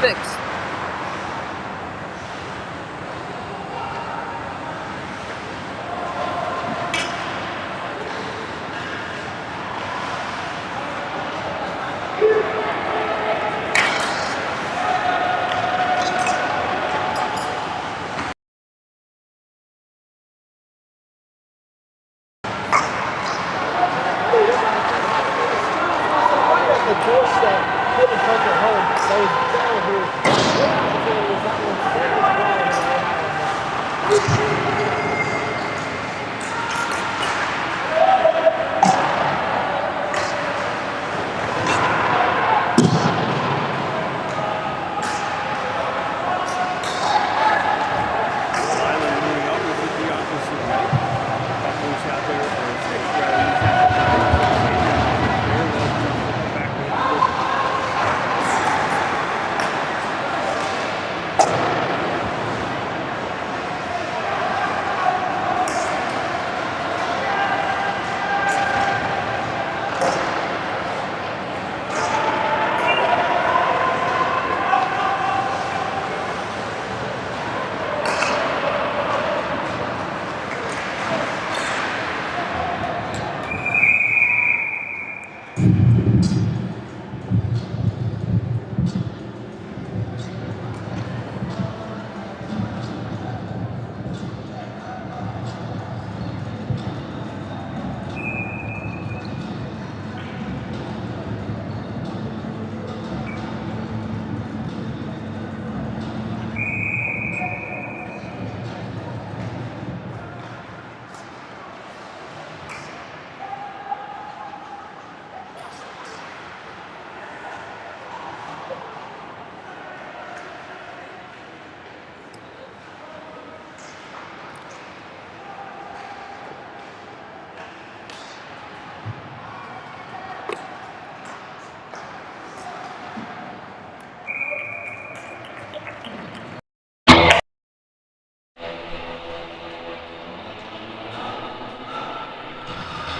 Fixed.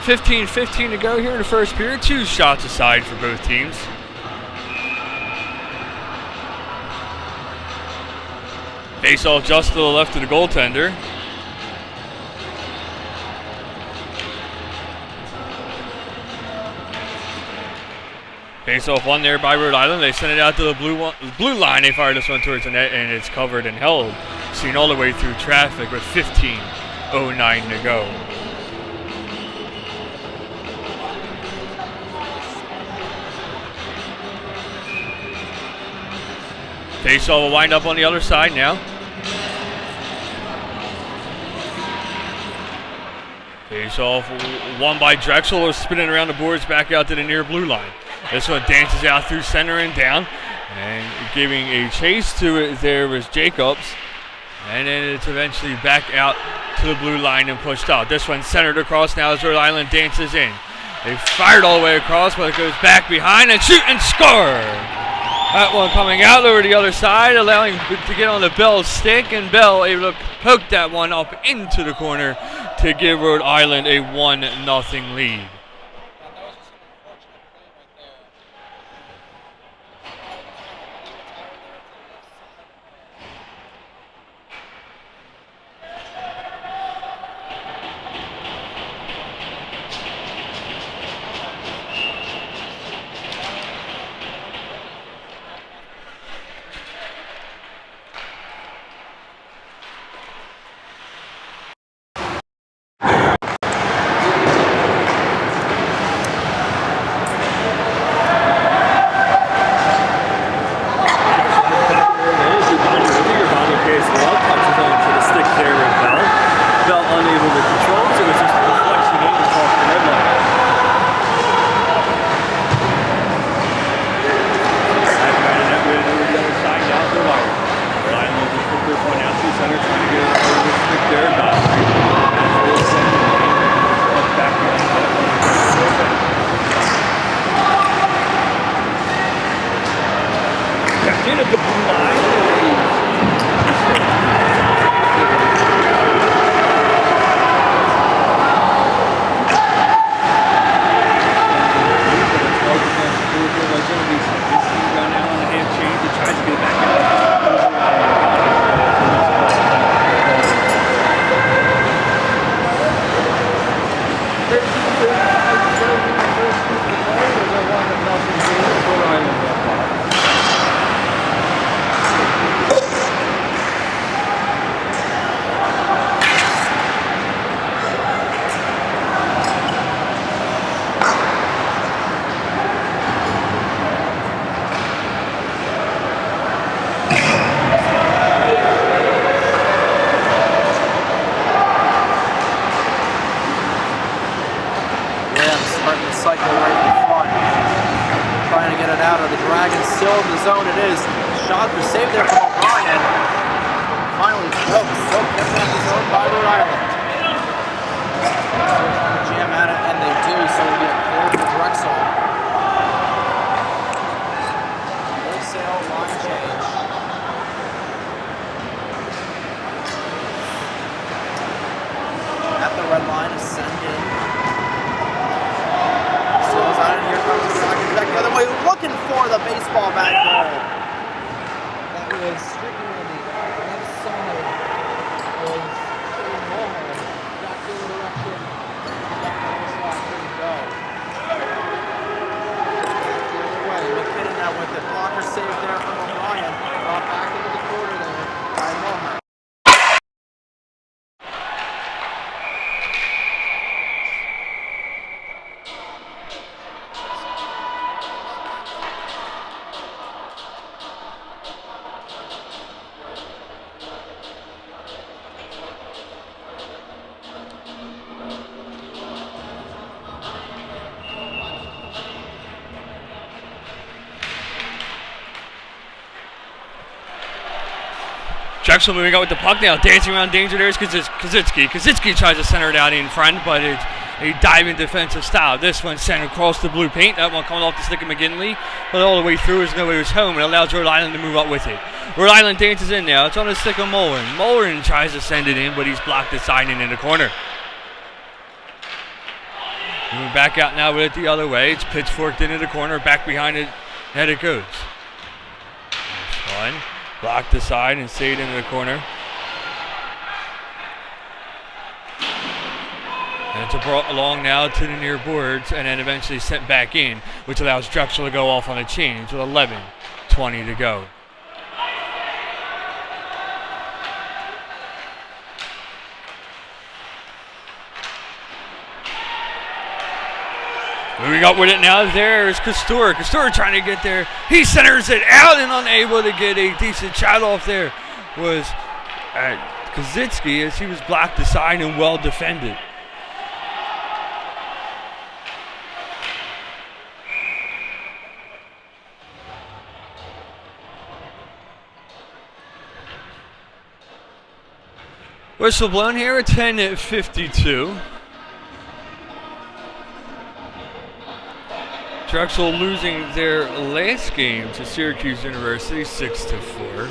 15-15 to go here in the first period. 2 shots aside for both teams. Face off just to the left of the goaltender. Face off one there by Rhode Island. They send it out to the blue line. They fire this one towards the net, and it's covered and held. Seen all the way through traffic with 15:09 to go. Face off will wind up on the other side now. Face off won by Drexel, spinning around the boards back out to the near blue line. This one dances out through center and down, and giving a chase to it there was Jacobs, and then it's eventually back out to the blue line and pushed out. This one centered across now as Rhode Island dances in. They fired all the way across, but it goes back behind and shoot and score. That one coming out over the other side, allowing to get on the Bell stick, and Bell able to poke that one up into the corner to give Rhode Island a 1-0 lead. Drexel moving out with the puck now, dancing around danger. There's Kaczynski. Kaczynski tries to center it out in front, but it's a diving defensive style. This one sent across the blue paint. That one coming off the stick of McGinley, but all the way through as nobody was home, and allows Rhode Island to move up with it. Rhode Island dances in now. It's on the stick of Mullen. Mullen tries to send it in, but he's blocked aside and in the corner. Moving back out now with it the other way. It's pitchforked into the corner. Back behind it. And it goes. One. Blocked aside and saved into the corner. And it's brought along now to the near boards and then eventually sent back in, which allows Drexel to go off on a change with 11:20 to go. Moving up with it now, there is Castor. Castor trying to get there. He centers it out and unable to get a decent shot off there was Kaczynski as he was blocked aside and well defended. Whistle blown here at 10:52. Drexel losing their last game to Syracuse University 6-4.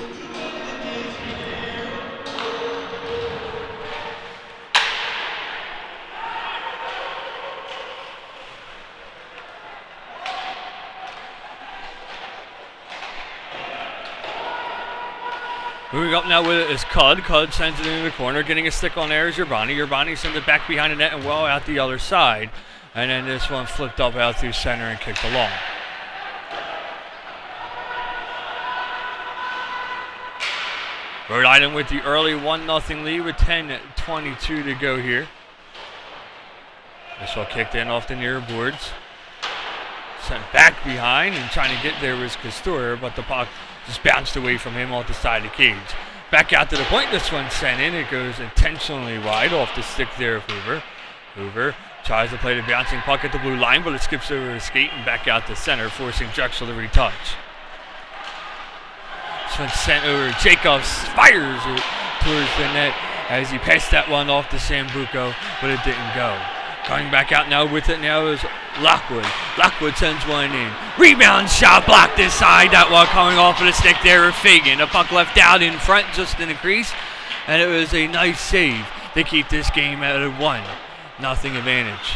Moving up now with it is Cud. Cud sends it into the corner, getting a stick on there is Urbani. Urbani sends it back behind the net and well out the other side. And then this one flipped up out through center and kicked along. Rhode Island with the early 1-0 lead with 10:22 to go here. This one kicked in off the near boards. Sent back behind and trying to get there was Castor, but the puck just bounced away from him off the side of the cage. Back out to the point, this one sent in. It goes intentionally wide off the stick there of Hoover. Hoover tries to play the bouncing puck at the blue line, but it skips over his skate and back out to center, forcing Drexel to retouch. This one sent over. Jacobs fires it towards the net as he passed that one off to Sambuco, but it didn't go. Coming back out now with it now is Lockwood. Lockwood sends one in. Rebound shot blocked inside. That one coming off of the stick there of Fagan. The puck left out in front just in the crease, and it was a nice save to keep this game at a 1-0 advantage.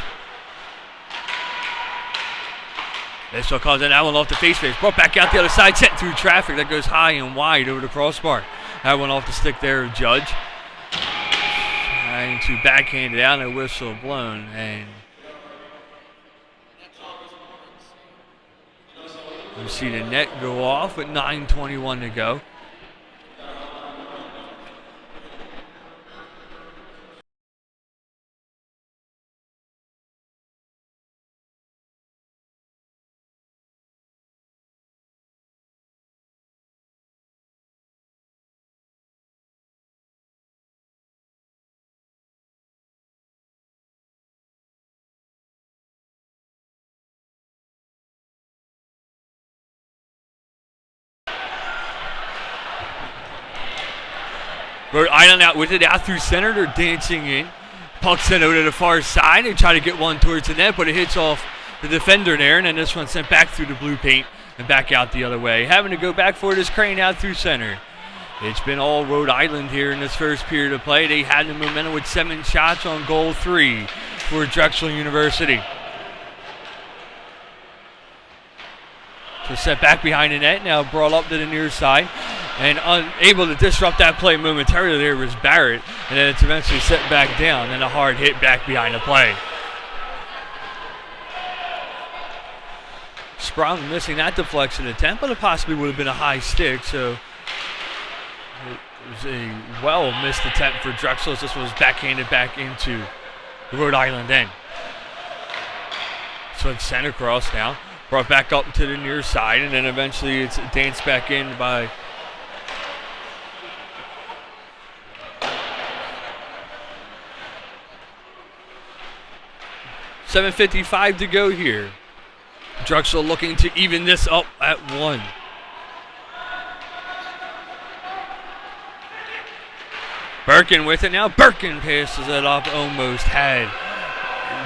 This one comes in, that one off the face. Brought back out the other side, sent through traffic. That goes high and wide over the crossbar. That one off the stick there of Judge. Trying to backhand it out, a whistle blown. And you see the net go off with 9:21 to go. Rhode Island out with it, out through center. They're dancing in. Puck sent over to the far side. They try to get one towards the net, but it hits off the defender there, and then this one sent back through the blue paint and back out the other way. Having to go back for it is Crane out through center. It's been all Rhode Island here in this first period of play. They had the momentum with 7 shots on goal 3 for Drexel University. So set back behind the net, now brought up to the near side. And unable to disrupt that play momentarily there was Barrett. And then it's eventually set back down and a hard hit back behind the play. Sprung missing that deflection attempt, but it possibly would have been a high stick. So it was a well missed attempt for Drexel. This was backhanded back into the Rhode Island end. So it's sent across now. Brought back up to the near side, and then eventually it's danced back in by .7:55 to go here. Drexel looking to even this up at 1. Birkin with it now. Birkin passes it up, almost had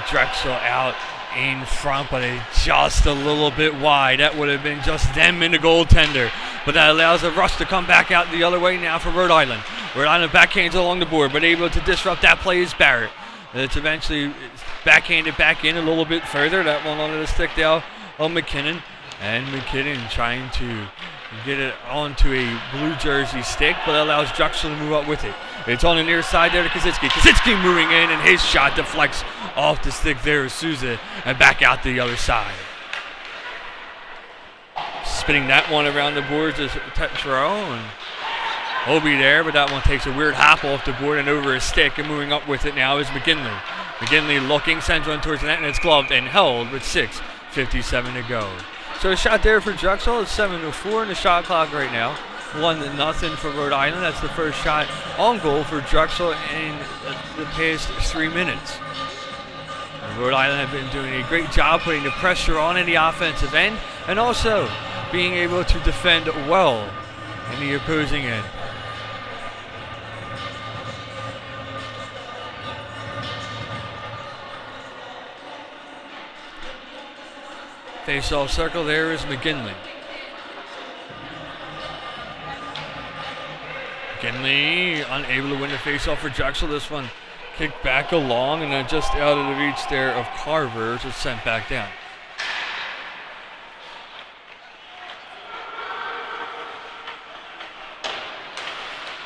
Drexel out in front, but it's just a little bit wide. That would have been just them and the goaltender. But that allows a rush to come back out the other way now for Rhode Island. Rhode Island backhands along the board, but able to disrupt that play is Barrett. It's eventually backhanded back in a little bit further. That one onto the stick down on McKinnon. And McKinnon trying to get it onto a blue jersey stick, but allows Drexel to move up with it. It's on the near side there to Kaczynski. Kaczynski moving in, and his shot deflects off the stick there of Souza and back out to the other side. Spinning that one around the boards is Tetro, and he'll be there, but that one takes a weird hop off the board and over his stick, and moving up with it now is McGinley. McGinley looking, sends one towards the net, and it's gloved and held with 6:57 to go. So a shot there for Drexel. It's 7:04 in the shot clock right now. 1-0 for Rhode Island. That's the first shot on goal for Drexel in the past 3 minutes. And Rhode Island have been doing a great job putting the pressure on in the offensive end and also being able to defend well in the opposing end. Face-off circle there is McGinley. McGinley unable to win the face-off for Drexel. This one kicked back along and then just out of the reach there of Carver. It's sent back down.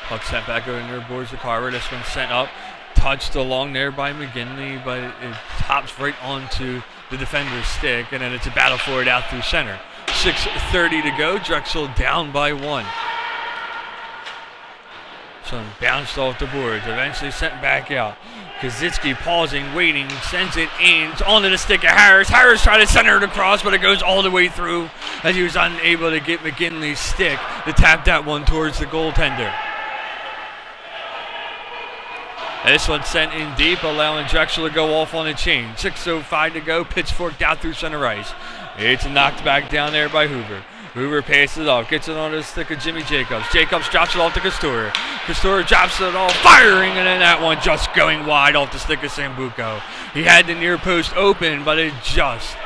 Puck sent back over near boards to Carver. This one sent up, touched along there by McGinley, but it tops right onto the defender's stick, and then it's a battle for it out through center. 6:30 to go. Drexel down by 1. So bounced off the boards, eventually sent back out. Kaczynski pausing, waiting, sends it in. It's onto the stick of Harris. Harris tried to center it across, but it goes all the way through as he was unable to get McGinley's stick to tap that one towards the goaltender. This one sent in deep, allowing Drexel to go off on a chain. 6:05 to go. Pitch forked out through center ice. It's knocked back down there by Hoover. Hoover passes it off, gets it on the stick of Jimmy Jacobs. Jacobs drops it off to Castor. Castor drops it off, firing, and then that one just going wide off the stick of Sambuco. He had the near post open, but it just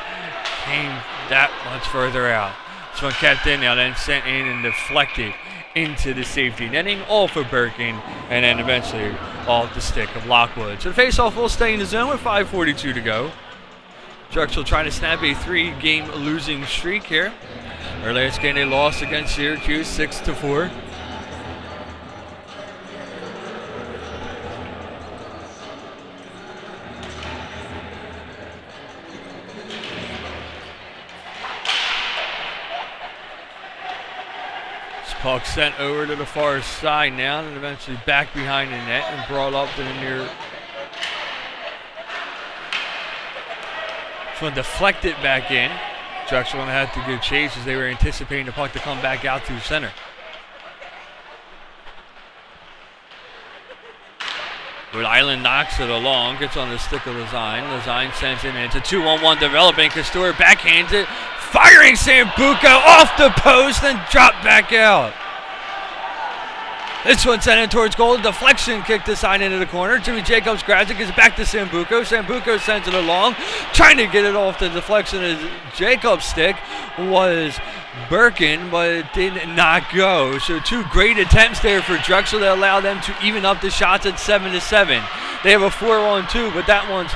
came that much further out. This one kept in now, then sent in and deflected into the safety netting, off of Birkin, and then eventually off the stick of Lockwood. So the faceoff will stay in the zone with 5:42 to go. Drexel trying to snap a 3-game losing streak here. Their last game they lost against Syracuse 6-4. Puck sent over to the far side now and eventually back behind the net and brought up to the near. This one deflected back in. Drexel going to have to give chase as they were anticipating the puck to come back out through center. Rhode Island knocks it along, gets on the stick of Lazine. Lazine sends it in. It's a 2-on-1 developing. Castor backhands it, firing Sambuco off the post and dropped back out. This one sent in towards goal. Deflection kicked the side into the corner. Jimmy Jacobs grabs it, gets it back to Sambuco. Sambuco sends it along, trying to get it off the deflection of Jacobs' stick was Birkin, but it did not go. So 2 great attempts there for Drexel that allow them to even up the shots at 7-7. They have a 4-on-2, but that one's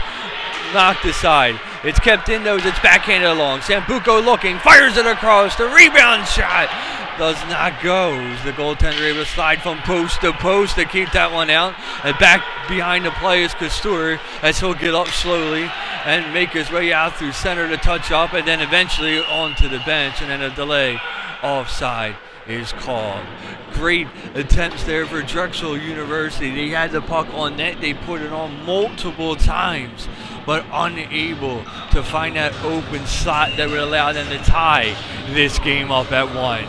knocked aside. It's kept in those. It's backhanded along. Sambuco looking, fires it across. The rebound shot does not go. The goaltender able to slide from post to post to keep that one out. And back behind the play is Castor as he'll get up slowly and make his way out through center to touch up and then eventually onto the bench, and then a delay offside is called. Great attempts there for Drexel University. They had the puck on net. They put it on multiple times, but unable to find that open slot that would allow them to tie this game up at 1.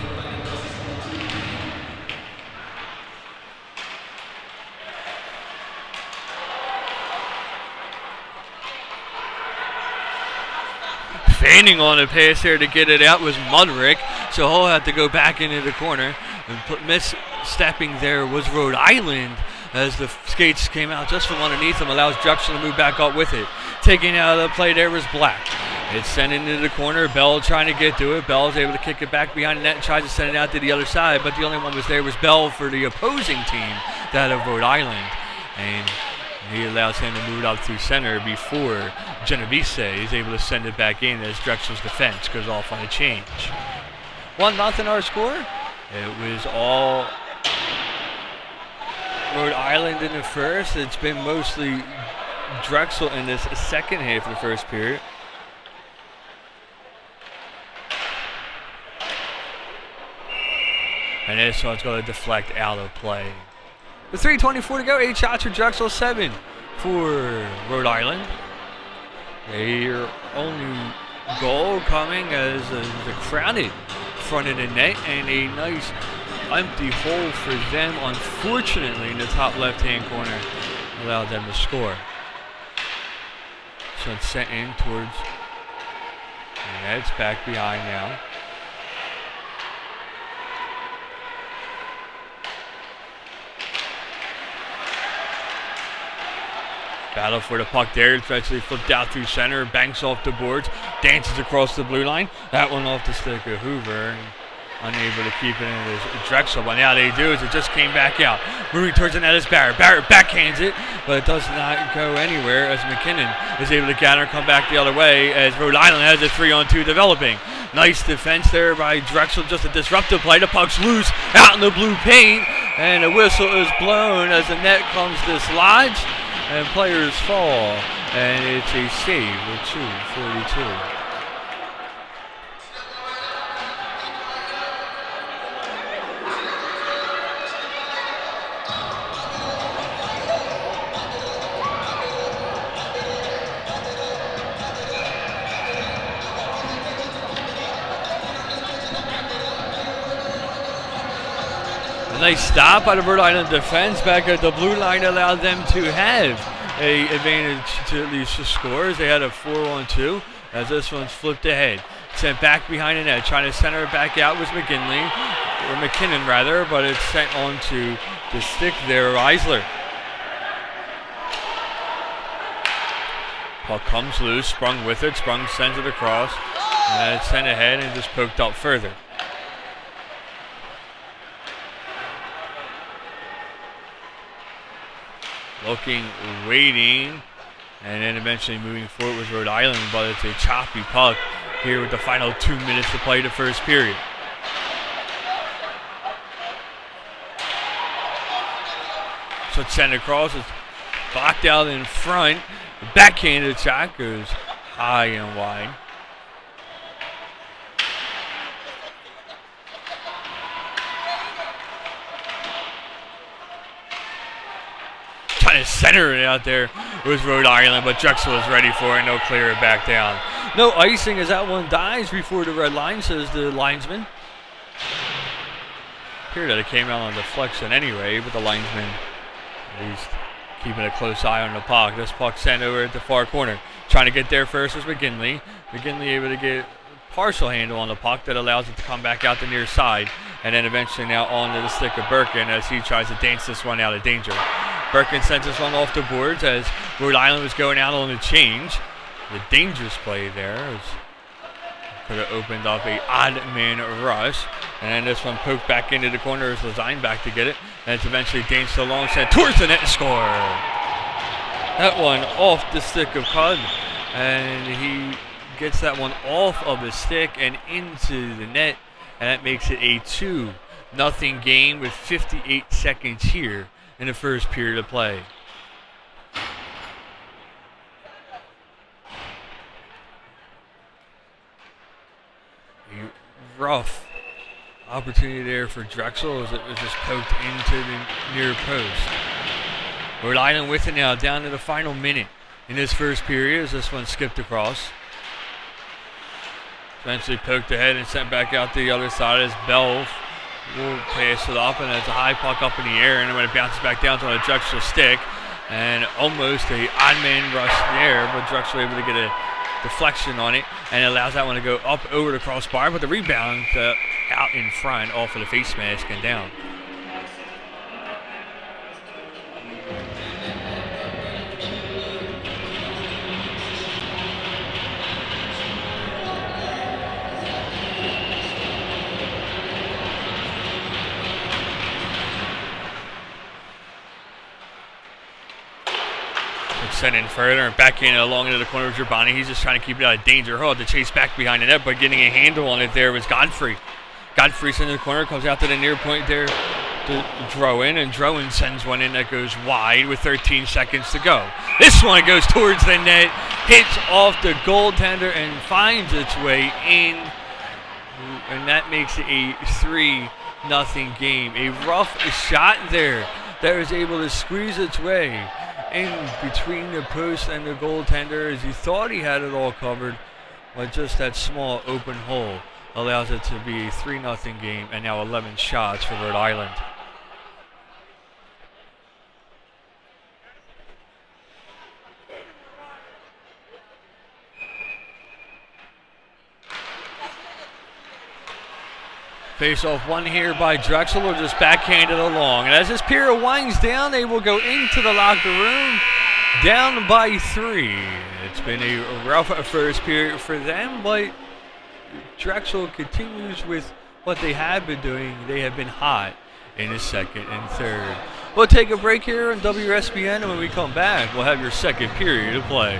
Feigning on a pass there to get it out was Mudrick, so he'll have to go back into the corner. And misstepping there was Rhode Island as the skates came out just from underneath him, allows Drexel to move back up with it. Taking out of the play there was Black. It's sent into the corner. Bell trying to get to it. Bell's able to kick it back behind the net and tries to send it out to the other side, but the only one was there was Bell for the opposing team, that of Rhode Island. And He allows him to move it up through center before Genovese is able to send it back in as Drexel's defense goes off on a change. 1-0 our score. It was all Rhode Island in the first. It's been mostly Drexel in this second half of the first period. And this one's going to deflect out of play. With 3:24 to go, 8 shots for Drexel, 7 for Rhode Island. Their only goal coming as the crowded front of the net and a nice empty hole for them, unfortunately, in the top left-hand corner allowed them to score. So it's sent in towards, and it's back behind now. Battle for the puck there. It's eventually flipped out through center, banks off the boards, dances across the blue line. That one off the stick of Hoover. Unable to keep it in as Drexel, but now they do is it just came back out. Moving towards the net is Barrett. Barrett backhands it, but it does not go anywhere as McKinnon is able to counter, come back the other way as Rhode Island has a 3-on-2 developing. Nice defense there by Drexel, just a disruptive play. The puck's loose out in the blue paint, and a whistle is blown as the net comes dislodged, and players fall, and it's a save with 2:42. Nice stop by the Rhode Island defense back at the blue line allowed them to have a advantage to at least the scores. They had a 4-on-2 as this one's flipped ahead. Sent back behind the net, trying to center it back out was McKinley, or McKinnon rather, but it's sent onto the stick there, Eisler. Puck comes loose, Sprung with it, Sprung sends it across, and it's sent ahead and just poked up further. Looking, waiting, and then eventually moving forward with Rhode Island, but it's a choppy puck here with the final 2 minutes to play the first period. So it's sent across, it's blocked out in front. The backhanded shot goes high and wide. Trying to center it out there was Rhode Island, but Drexel was ready for it, no clear it back down. No icing as that one dies before the red line, says the linesman. Appeared that it came out on deflection anyway, but the linesman at least keeping a close eye on the puck. This puck sent over at the far corner. Trying to get there first was McGinley. McGinley able to get partial handle on the puck that allows it to come back out the near side, and then eventually now onto the stick of Birkin as he tries to dance this one out of danger. Birkin sends this one off the boards as Rhode Island was going out on the change. The dangerous play there could have opened up a odd man rush. And then this one poked back into the corner as Lazine back to get it. And it's eventually danced so long, sent towards the net and score. That one off the stick of Cud. And he gets that one off of his stick and into the net. And that makes it a 2-0 game with 58 seconds here in the first period of play. A rough opportunity there for Drexel as it was just poked into the near post. Rhode Island with it now, down to the final minute in this first period as this one skipped across. Eventually poked ahead and sent back out the other side as Bell will pass it up, and it's a high puck up in the air, and when it bounces back down to a Drexel stick, and almost a odd man rush there, but Drexel able to get a deflection on it, and it allows that one to go up over the crossbar, but the rebound out in front off of the face mask and down. sent in further and backhanded along into the corner of Giovanni. He's just trying to keep it out of danger. Rhode to chase back behind the net, but getting a handle on it there was Godfrey. Godfrey's in the corner, comes out to the near point there to Drowen, and Drowen sends one in that goes wide with 13 seconds to go. This one goes towards the net, hits off the goaltender and finds its way in, and that makes it a 3-0 game. A rough shot there that was able to squeeze its way in between the post and the goaltender as he thought he had it all covered, but just that small open hole allows it to be a 3-0 game, and now 11 shots for Rhode Island. Face-off one here by Drexel, will just backhanded along. And as this period winds down, they will go into the locker room down by 3. It's been a rough first period for them, but Drexel continues with what they have been doing. They have been hot in the second and third. We'll take a break here on WSBN, and when we come back, we'll have your second period of play.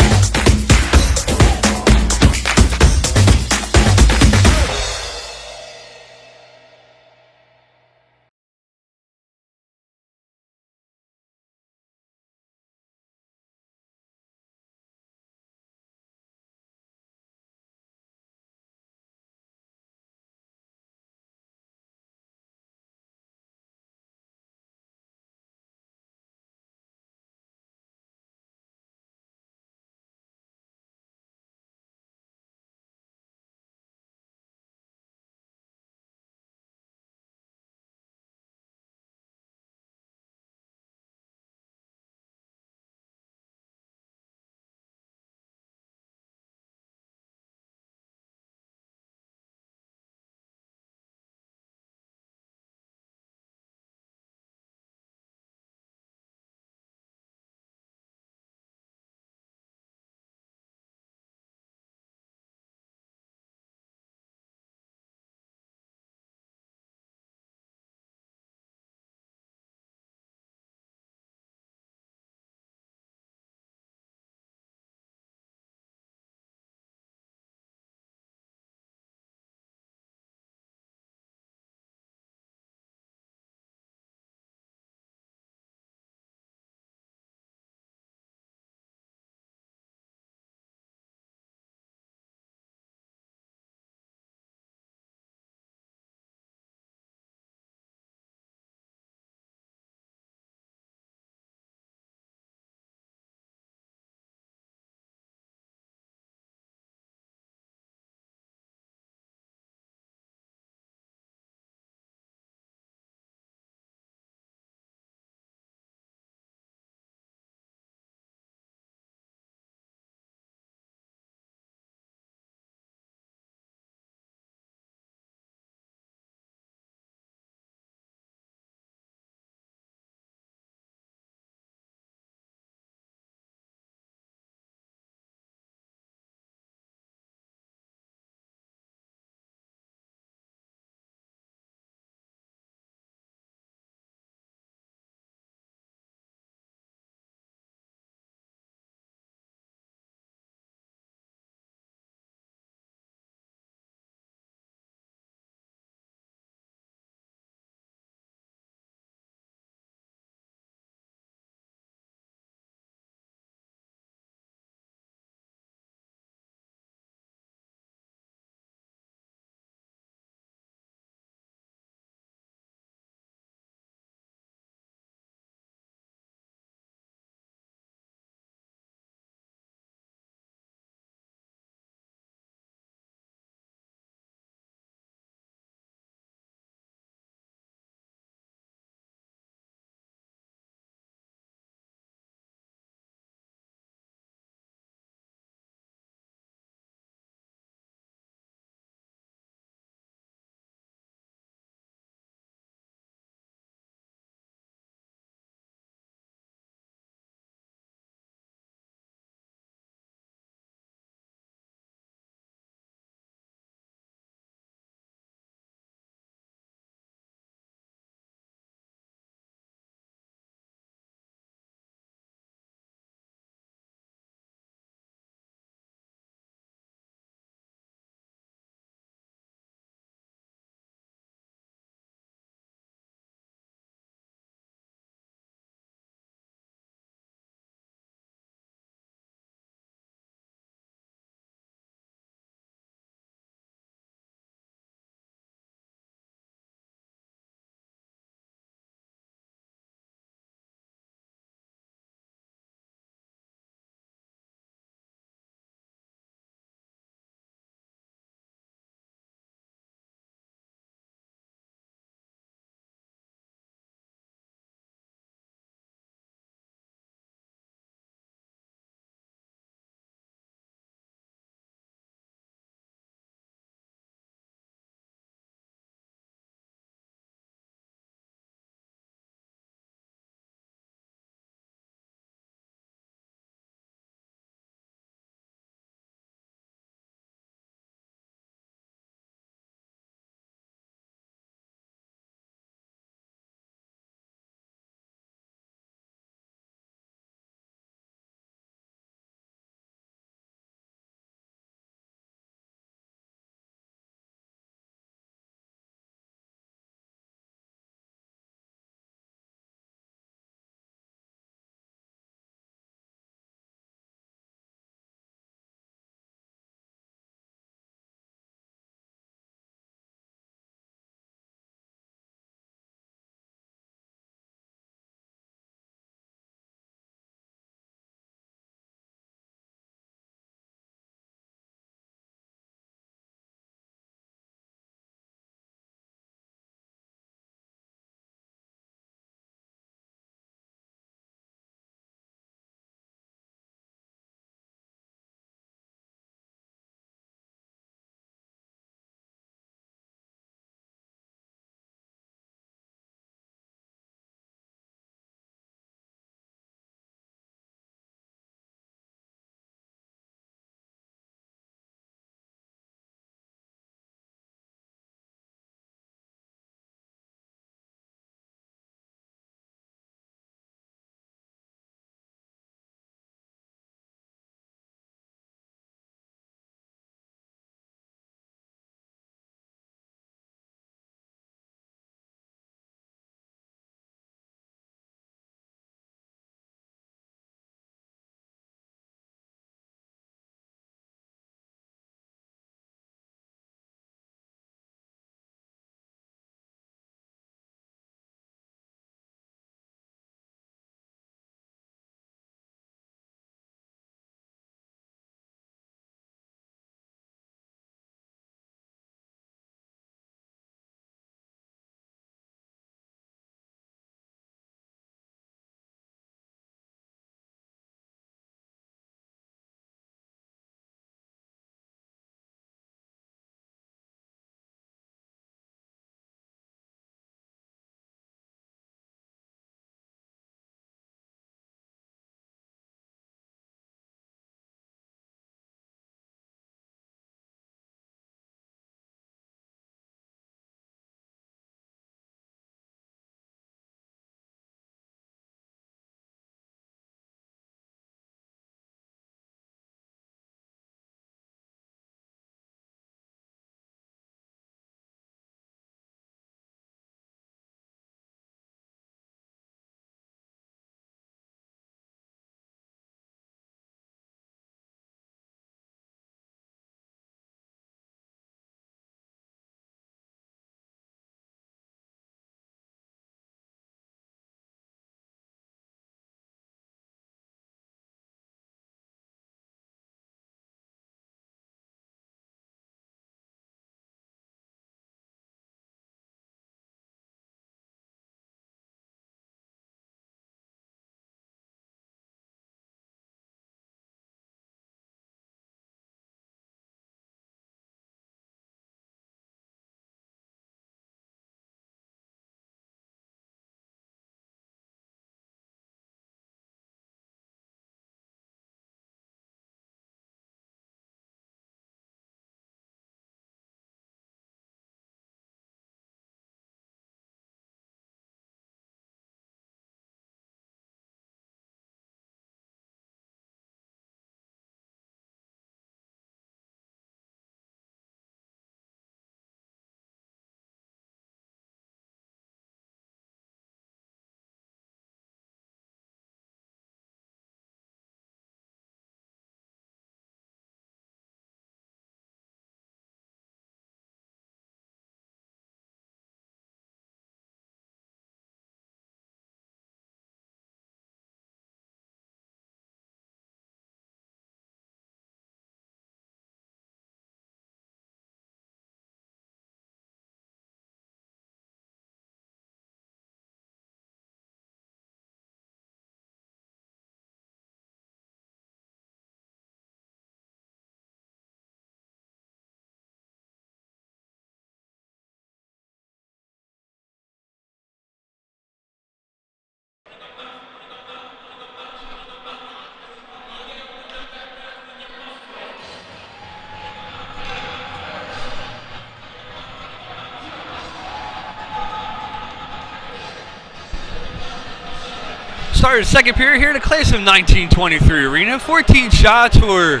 Started the second period here in the class of 1923 arena. 14 shots for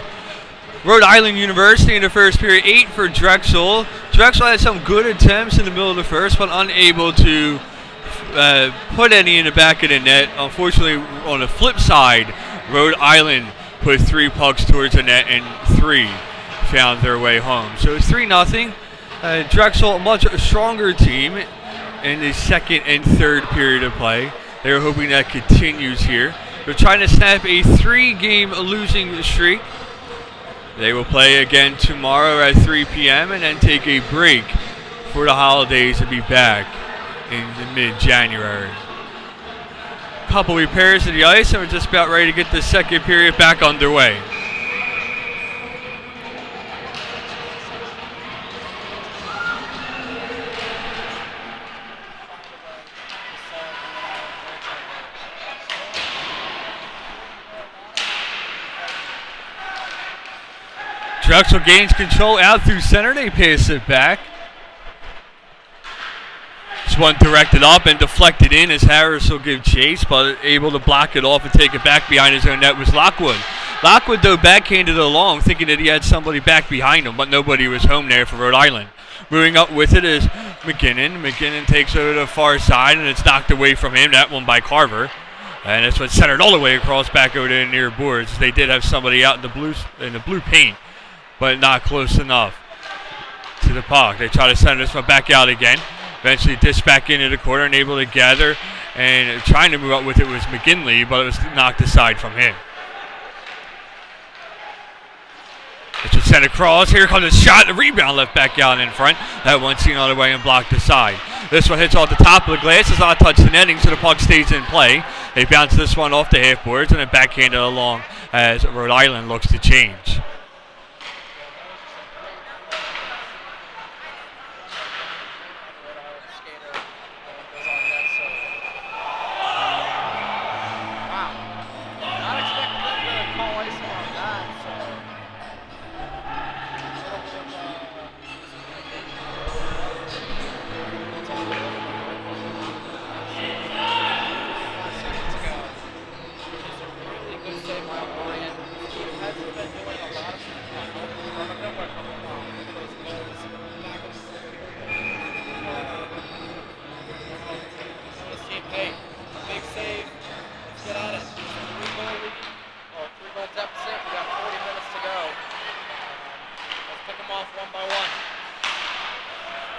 Rhode Island University in the first period, 8 for Drexel. Drexel had some good attempts in the middle of the first, but unable to put any in the back of the net. Unfortunately, on the flip side, Rhode Island put 3 pucks towards the net and 3 found their way home. So it's 3-0. Drexel, a much stronger team in the second and third period of play. They're hoping that continues here. They're trying to snap a 3-game losing streak. They will play again tomorrow at 3 p.m. and then take a break for the holidays and be back in mid-January. Couple repairs to the ice, and we're just about ready to get the second period back underway. Drexel gains control out through center. They pass it back. This one directed up and deflected in as Harris will give chase, but able to block it off and take it back behind his own net was Lockwood. Lockwood, though, backhanded it along, thinking that he had somebody back behind him, but nobody was home there for Rhode Island. Moving up with it is McGinnon. McGinnon takes over to the far side, and it's knocked away from him. That one by Carver. And this one's centered all the way across back over to the near boards. They did have somebody out in the blue paint, but not close enough to the puck. They try to send this one back out again. Eventually dished back into the corner and able to gather, and trying to move up with it was McGinley, but it was knocked aside from him. It's just sent across. Here comes a shot. The rebound left back out in front. That one seen all the way and blocked aside. This one hits off the top of the glass. Does not touch the netting, so the puck stays in play. They bounce this one off the half boards and then backhanded along as Rhode Island looks to change.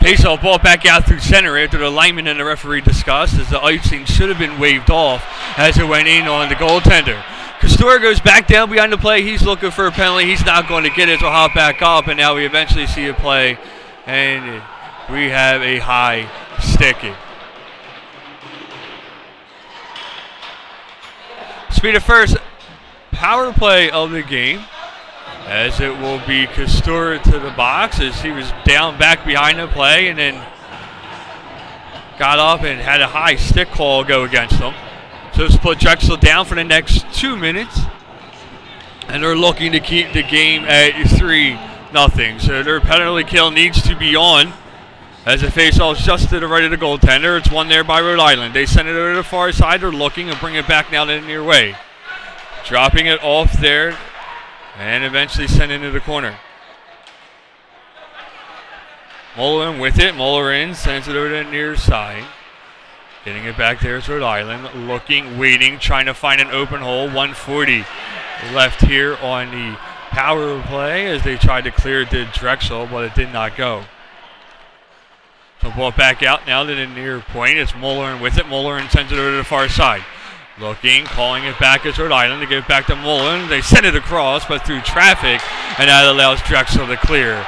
Faceoff ball back out through center after the lineman and the referee discussed as the icing should have been waved off as it went in on the goaltender. Castor goes back down behind the play. He's looking for a penalty. He's not going to get it, so hop back up, and now we eventually see a play, and we have a high sticky. Speed of first power play of the game, as it will be Castor to the box as he was down back behind the play and then got up and had a high stick call go against him. So it's put Drexel down for the next 2 minutes, and they're looking to keep the game at 3-0. So their penalty kill needs to be on as the faceoff just to the right of the goaltender. It's one there by Rhode Island. They send it over to the far side. They're looking and bring it back now to the near way. Dropping it off there and eventually sent into the corner. Muller with it. Muller in, sends it over to the near side. Getting it back there is Rhode Island. Looking, waiting, trying to find an open hole. 1:40 left here on the power play as they tried to clear it to Drexel, but it did not go. So ball back out now to the near point. It's Muller with it. Muller sends it over to the far side. Looking, calling it back as Rhode Island to give it back to Mullen. They send it across, but through traffic, and that allows Drexel to clear.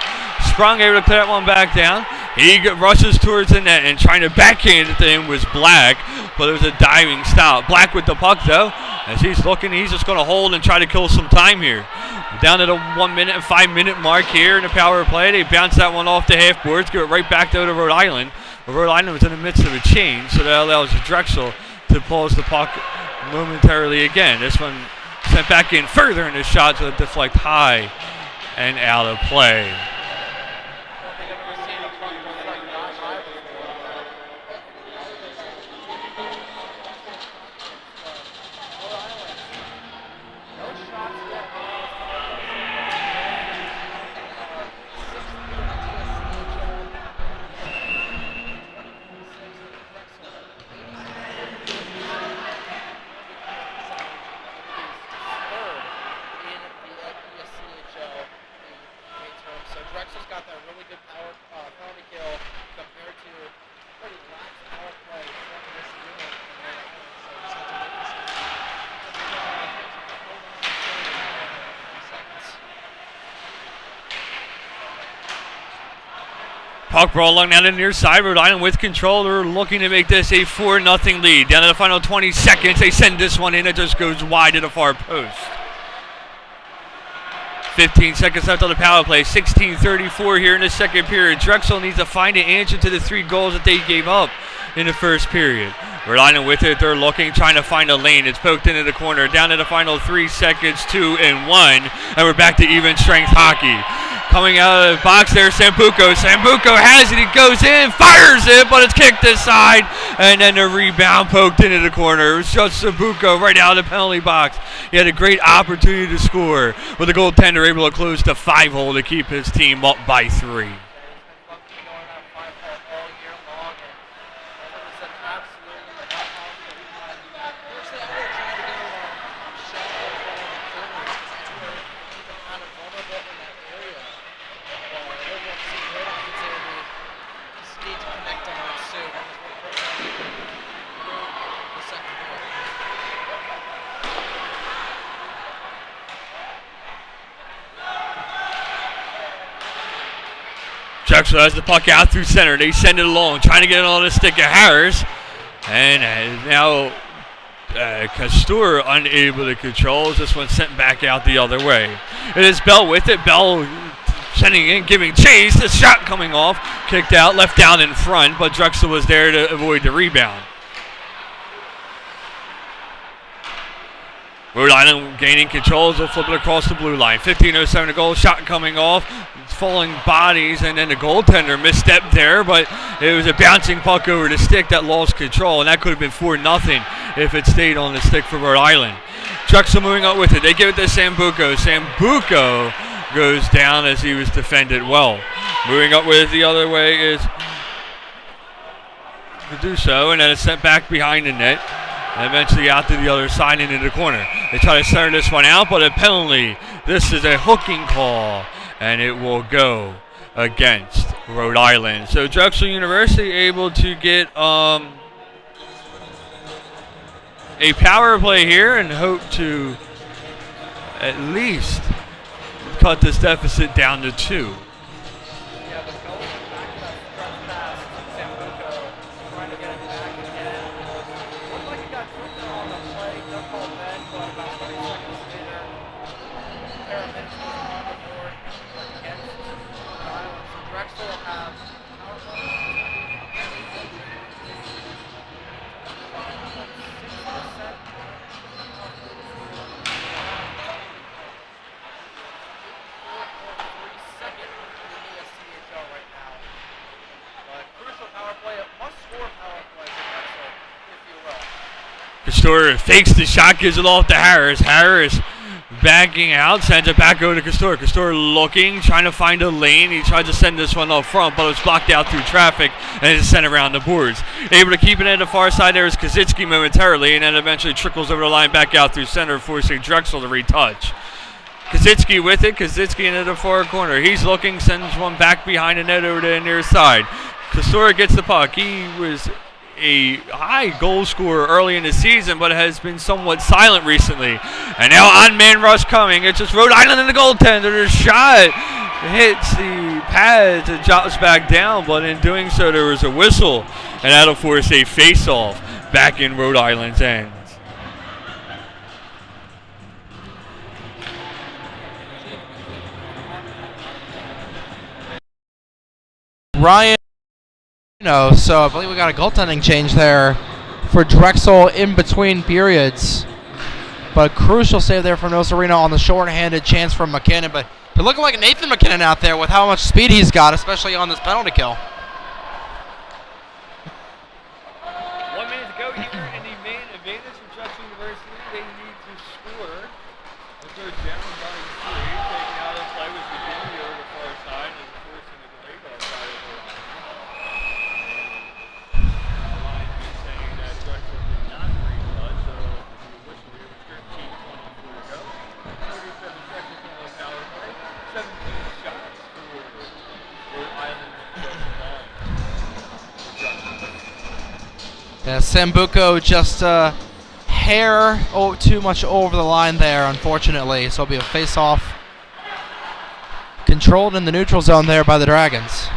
Sprung able to clear that one back down. He rushes towards the net, and trying to backhand it to him was Black, but it was a diving stop. Black with the puck, though, as he's looking, he's just going to hold and try to kill some time here. Down to the 1 minute and 5 minute mark here in the power play. They bounce that one off the half boards, give it right back to Rhode Island. But Rhode Island was in the midst of a change, so that allows Drexel to pause the puck momentarily again. This one sent back in further, and the shot to deflect high and out of play. So Drexel's got that really good penalty kill compared to pretty lax power play from this unit. So just have to wait and see. Puck ball along down the near side. Rhode Island with control. They're looking to make this a 4-0 lead. Down to the final 20 seconds. They send this one in. It just goes wide to the far post. 15 seconds left on the power play. 16:34 here in the second period. Drexel needs to find an answer to the 3 goals that they gave up in the first period. Rhode Island with it. They're looking, trying to find a lane. It's poked into the corner. Down to the final 3 seconds, 2 and 1. And we're back to even strength hockey. Coming out of the box there, Sambuco. Sambuco has it. He goes in, fires it, but it's kicked aside. And then the rebound poked into the corner. It was just Sambuco right out of the penalty box. He had a great opportunity to score, with the goaltender able to close the 5-hole to keep his team up by 3. Drexel has the puck out through center. They send it along, trying to get it on the stick of Harris. And now Castor unable to control. This one sent back out the other way. It is Bell with it. Bell sending in, giving chase. The shot coming off. Kicked out, left down in front, but Drexel was there to avoid the rebound. Rhode Island gaining control as they'll flip it across the blue line. 15:07 to goal. Shot coming off. Falling bodies, and then the goaltender misstepped there, but it was a bouncing puck over the stick that lost control, and that could have been 4-0 if it stayed on the stick for Rhode Island. Drexel moving up with it. They give it to Sambuco. Sambuco goes down as he was defended well. Moving up with it the other way is Caduso, and then it's sent back behind the net. And eventually out to the other side into the corner. They try to center this one out, but a penalty. This is a hooking call, and it will go against Rhode Island. So Drexel University able to get a power play here and hope to at least cut this deficit down to 2. Castor fakes the shot, gives it off to Harris. Harris backing out, sends it back over to Castor. Castor looking, trying to find a lane. He tried to send this one up front, but it was blocked out through traffic, and it's sent around the boards. Able to keep it at the far side there is Kazitsky momentarily, and then eventually trickles over the line back out through center, forcing Drexel to retouch. Kazitsky with it. Kazitsky into the far corner. He's looking, sends one back behind the net over to the near side. Castor gets the puck. He was a high goal scorer early in the season, but has been somewhat silent recently. And now on-man rush coming. It's just Rhode Island and the goaltender. The shot hits the pads and drops back down, but in doing so, there was a whistle, and that'll force a face-off back in Rhode Island's end. Ryan, so I believe we got a goaltending change there for Drexel in between periods. But crucial save there from Nosarino on the short-handed chance from McKinnon. But they're looking like Nathan McKinnon out there with how much speed he's got, especially on this penalty kill. 1 minute to go here in the main advantage for Drexel University. They need to score. They're down by 3, taking out a play with Virginia over the far side and forcing a delay ball side of the line. And the line is saying that Drexel did not bring blood, so the whistle here was 13:24 to go. 37 seconds on the power play. 17 shots for Rhode Island just line. Yeah, Sambuco just hair too much over the line there, unfortunately. So it'll be a face-off controlled in the neutral zone there by the Dragons.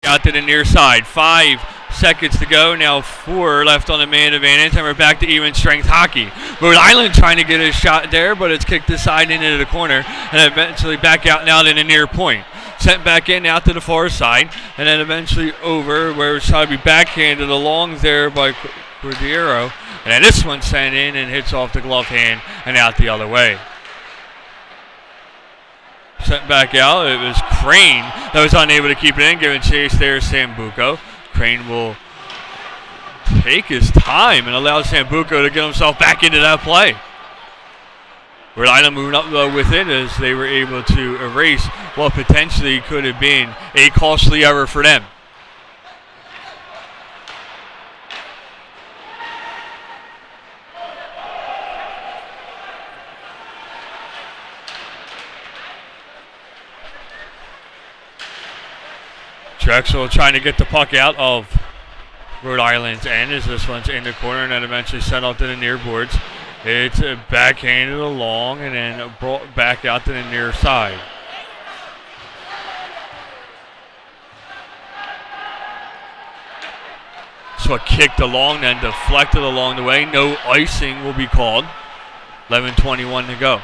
Out to the near side. 5 seconds to go. Now 4 left on the man advantage, and we're back to even strength hockey. Rhode Island trying to get a shot there, but it's kicked aside into the corner, and eventually back out now to the near point. Sent back in out to the far side, and then eventually over where it's trying to be backhanded along there by Cordiero. And then this one sent in and hits off the glove hand and out the other way. Sent back out. It was Crane that was unable to keep it in, giving chase there Sambuco. Crane will take his time and allow Sambuco to get himself back into that play. Rhode Island moving up with it as they were able to erase what potentially could have been a costly error for them. Drexel trying to get the puck out of Rhode Island's end as this one's in the corner and then eventually sent out to the near boards. It's backhanded along and then brought back out to the near side. So kicked along, then deflected along the way. No icing will be called. 11:21 to go.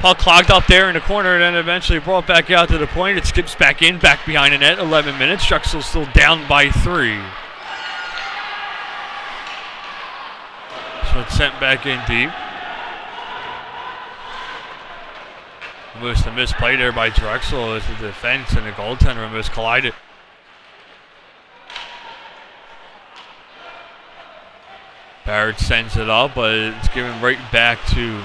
Puck clogged up there in the corner and then eventually brought back out to the point. It skips back in, back behind the net. 11 minutes. Drexel still down by 3. So it's sent back in deep. Almost a misplay there by Drexel as the defense and the goaltender almost collided. Barrett sends it up, but it's given right back to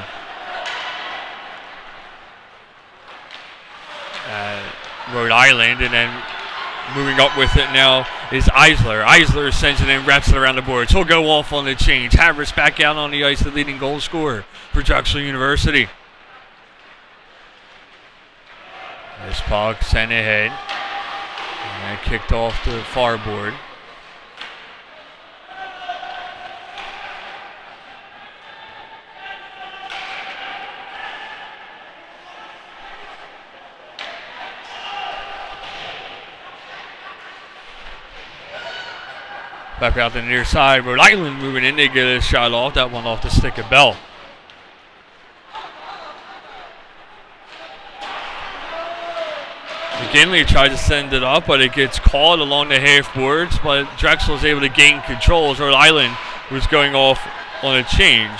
Rhode Island, and then moving up with it now is Eisler. Eisler sends it in, wraps it around the boards. He'll go off on the change. Harris back out on the ice, the leading goal scorer for Drexel University. This puck sent ahead and kicked off the far board. Back out to the near side. Rhode Island moving in. They get a shot off. That one off the stick of Bell. McGinley tried to send it up, but it gets caught along the half boards. But Drexel is able to gain control as Rhode Island was going off on a change.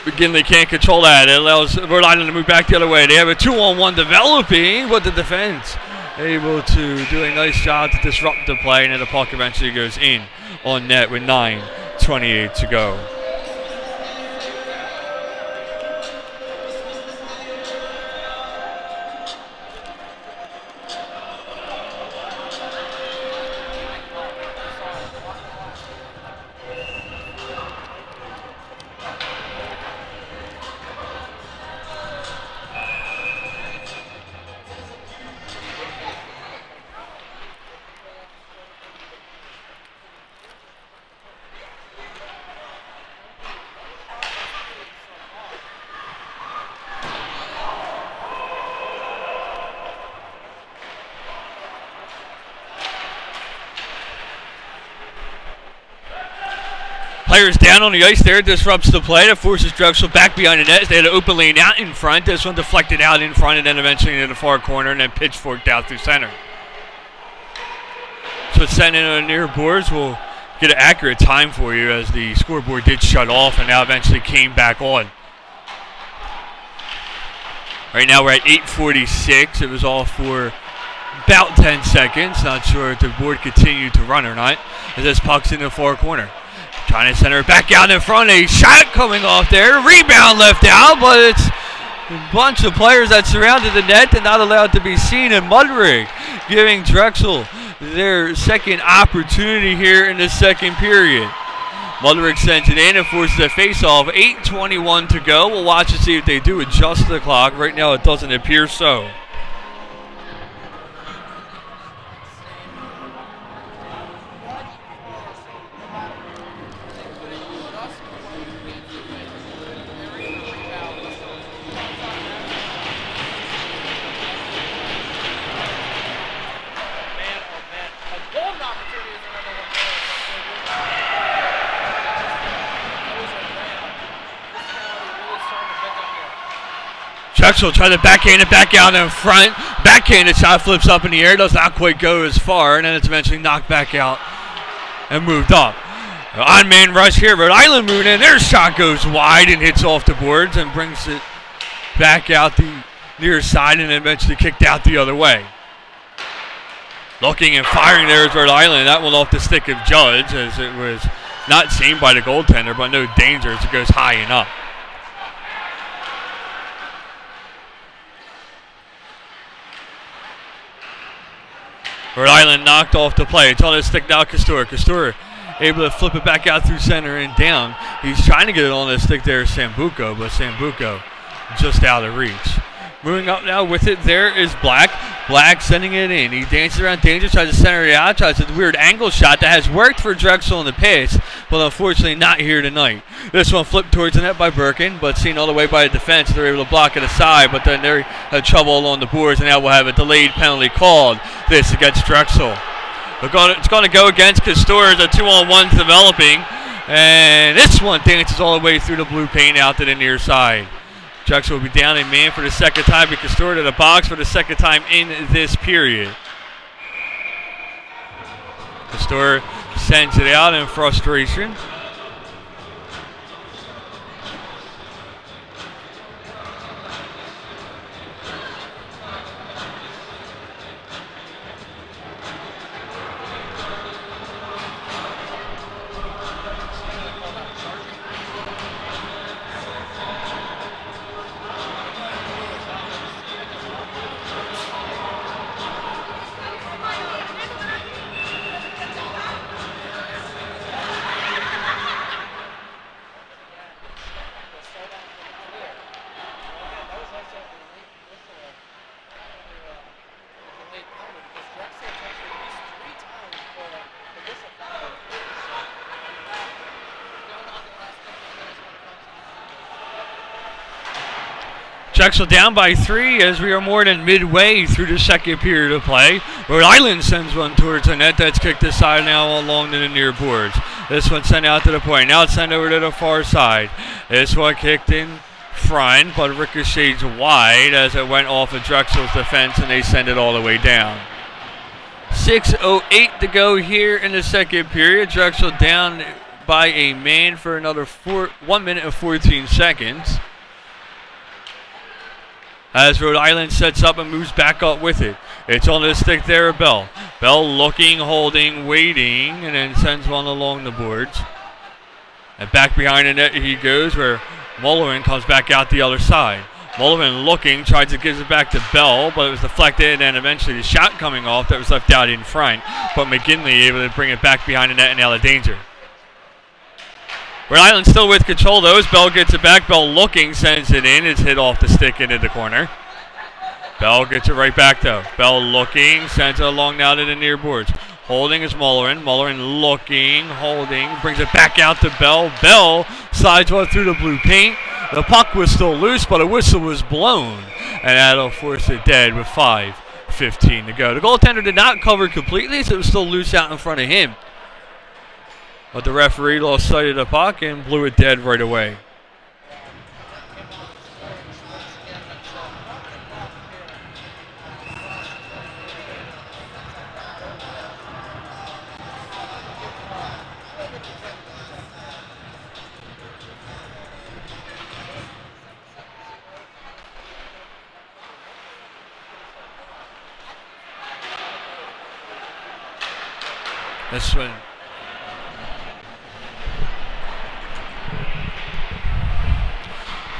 Again, they can't control that. It allows Rhode Island to move back the other way. They have a 2-on-1 developing, but the defense able to do a nice job to disrupt the play, and then the puck eventually goes in on net with 9:28 to go. Players down on the ice there, disrupts the play. That forces Drexel back behind the net. They had an open lane out in front. This one deflected out in front and then eventually into the far corner and then pitchforked out through center. So sending on near boards will get an accurate time for you as the scoreboard did shut off and now eventually came back on. Right now we're at 8:46. It was all for about 10 seconds. Not sure if the board continued to run or not as this puck's in the far corner. Trying to center it back out in front. A shot coming off there. Rebound left out, but it's a bunch of players that surrounded the net and not allowed to be seen. And Mudrick giving Drexel their second opportunity here in the second period. Mudrick sends it in and forces a face-off. 8:21 to go. We'll watch and see if they do adjust the clock. Right now it doesn't appear so. Drexel trying to backhand it back out in front. Backhanded shot flips up in the air. Does not quite go as far. And then it's eventually knocked back out and moved up. On-man rush here. Rhode Island moving in. Their shot goes wide and hits off the boards and brings it back out the near side and eventually kicked out the other way. Looking and firing there is Rhode Island. That one off the stick of Judge as it was not seen by the goaltender, but no danger as it goes high and up. Rhode Island knocked off the play. It's on his stick now, Castor. Castor able to flip it back out through center and down. He's trying to get it on his stick there, Sambuco, but Sambuco just out of reach. Moving up now with it, there is Black. Black sending it in. He dances around danger, tries to center it out, tries a weird angle shot that has worked for Drexel in the past, but unfortunately not here tonight. This one flipped towards the net by Birkin, but seen all the way by the defense. They're able to block it aside, but then they had trouble along the boards, and now we'll have a delayed penalty called. This against Drexel. It's going to go against Castor as a 2-on-1 developing, and this one dances all the way through the blue paint out to the near side. Drexel will be down a man for the second time, but Castor to the box for the second time in this period. Castor sends it out in frustration. Drexel down by 3 as we are more than midway through the second period of play. Rhode Island sends one towards the net. That's kicked aside now along to the near boards. This one sent out to the point. Now it's sent over to the far side. This one kicked in front, but ricochets wide as it went off of Drexel's defense, and they send it all the way down. 6:08 to go here in the second period. Drexel down by a man for another 1 minute and 14 seconds. As Rhode Island sets up and moves back up with it. It's on the stick there of Bell. Bell looking, holding, waiting, and then sends one along the boards. And back behind the net he goes, where Mullerin comes back out the other side. Mullerin looking, tries to give it back to Bell, but it was deflected, and eventually the shot coming off that was left out in front. But McGinley able to bring it back behind the net and out of danger. Rhode Island still with control though as Bell gets it back. Bell looking, sends it in. It's hit off the stick into the corner. Bell gets it right back though. Bell looking, sends it along now to the near boards. Holding is Mullerin. Mullerin looking, holding, brings it back out to Bell. Bell slides one through the blue paint. The puck was still loose, but a whistle was blown. And that'll force it dead with 5:15 to go. The goaltender did not cover completely, so it was still loose out in front of him. But the referee lost sight of the puck and blew it dead right away. This one.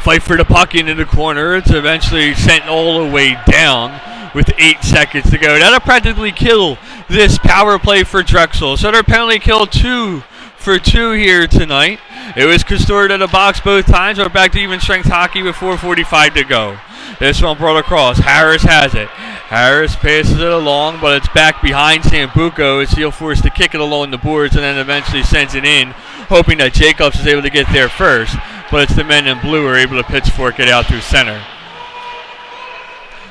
Fight for the puck into the corner. It's eventually sent all the way down with 8 seconds to go. That'll practically kill this power play for Drexel. So they're penalty kill 2 for 2 here tonight. It was Castor to the box both times. We're back to even strength hockey with 4:45 to go. This one brought across. Harris has it. Harris passes it along, but it's back behind Sambuco as he'll force to kick it along the boards and then eventually sends it in, hoping that Jacobs is able to get there first. But it's the men in blue who are able to pitchfork it out through center.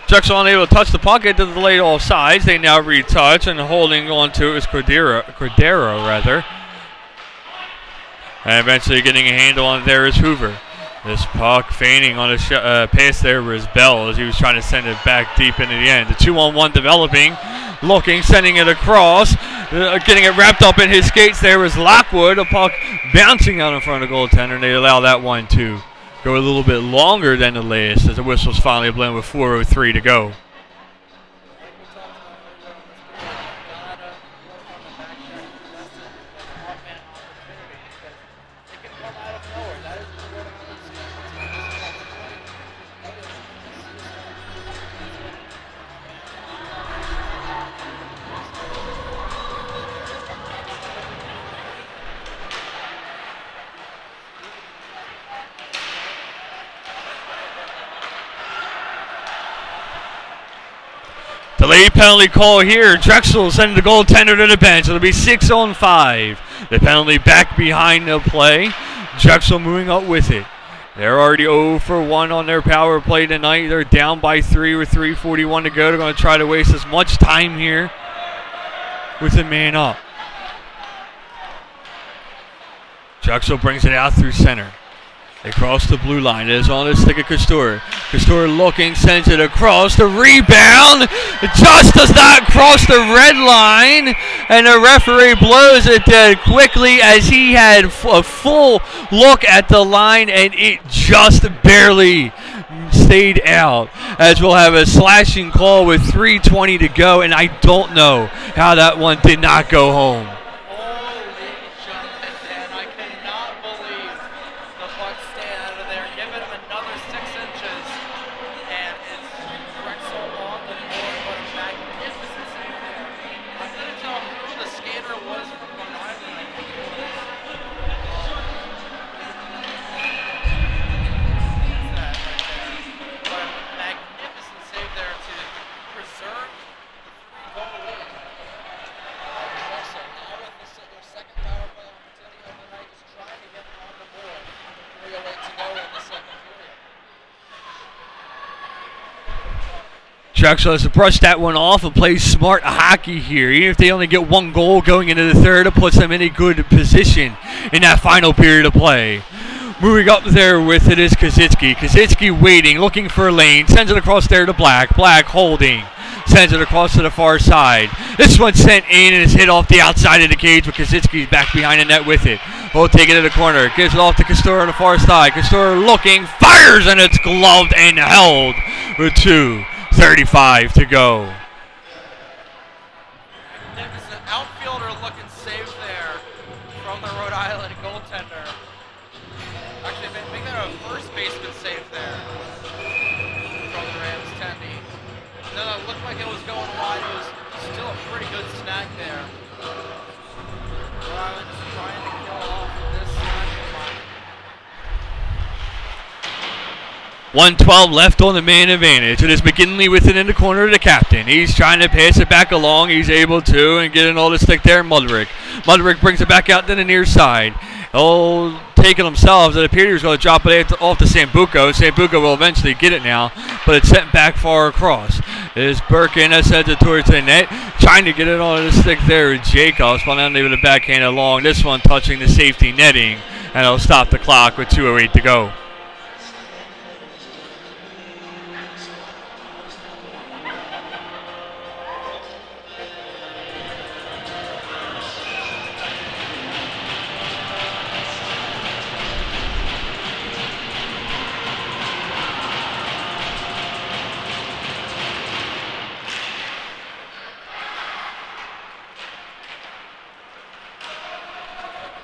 Drexel unable to touch the puck into the late offsides. They now retouch, and holding on to it is Cordero. And eventually getting a handle on there is Hoover. This puck feigning on a pass there was Bell as he was trying to send it back deep into the end. The 2-on-1 developing, looking, sending it across, getting it wrapped up in his skates there was Lockwood. A puck bouncing out in front of the goaltender, and they allow that one to go a little bit longer than the last as the whistle's finally blown with 4:03 to go. Delayed penalty call here. Drexel sending the goaltender to the bench. It'll be 6-on-5. The penalty back behind the play. Drexel moving up with it. They're already 0 for 1 on their power play tonight. They're down by 3 with 3:41 to go. They're going to try to waste as much time here with the man up. Drexel brings it out through center. They cross the blue line. It is on the stick of Castor. Castor looking, sends it across. The rebound just does not cross the red line. And the referee blows it dead quickly as he had a full look at the line and it just barely stayed out. As we'll have a slashing call with 3:20 to go. And I don't know how that one did not go home. Drexel has to brush that one off and play smart hockey here. Even if they only get one goal going into the third, it puts them in a good position in that final period of play. Moving up there with it is Kaczynski. Kaczynski waiting, looking for a lane. Sends it across there to Black. Black holding. Sends it across to the far side. This one's sent in and is hit off the outside of the cage, but Kaczynski's back behind the net with it. will take it to the corner. Gives it off to Castor on the far side. Castor looking, fires, and it's gloved and held with 2:35 to go. There's an outfielder looking safe there from the Rhode Island goaltender. Actually, make that a first baseman safe there from the Rams, Tendy. No, it looked like it was going wide. It was still a pretty good snag there. Rhode Island just trying to kill off this side of the line. 1:12 left on the man advantage. It is McKinley with it in the corner to the captain. He's trying to pass it back along. He's able to and getting all the stick there. Mudrick brings it back out to the near side. Oh, taking themselves. It appears he's going to drop it off to Sambuco. Sambuco will eventually get it now, but it's sent back far across. It is Birkin that sends it towards the net. Trying to get it on the stick there. Jacobs spun out with a backhand along. This one touching the safety netting, and it'll stop the clock with 2:08 to go.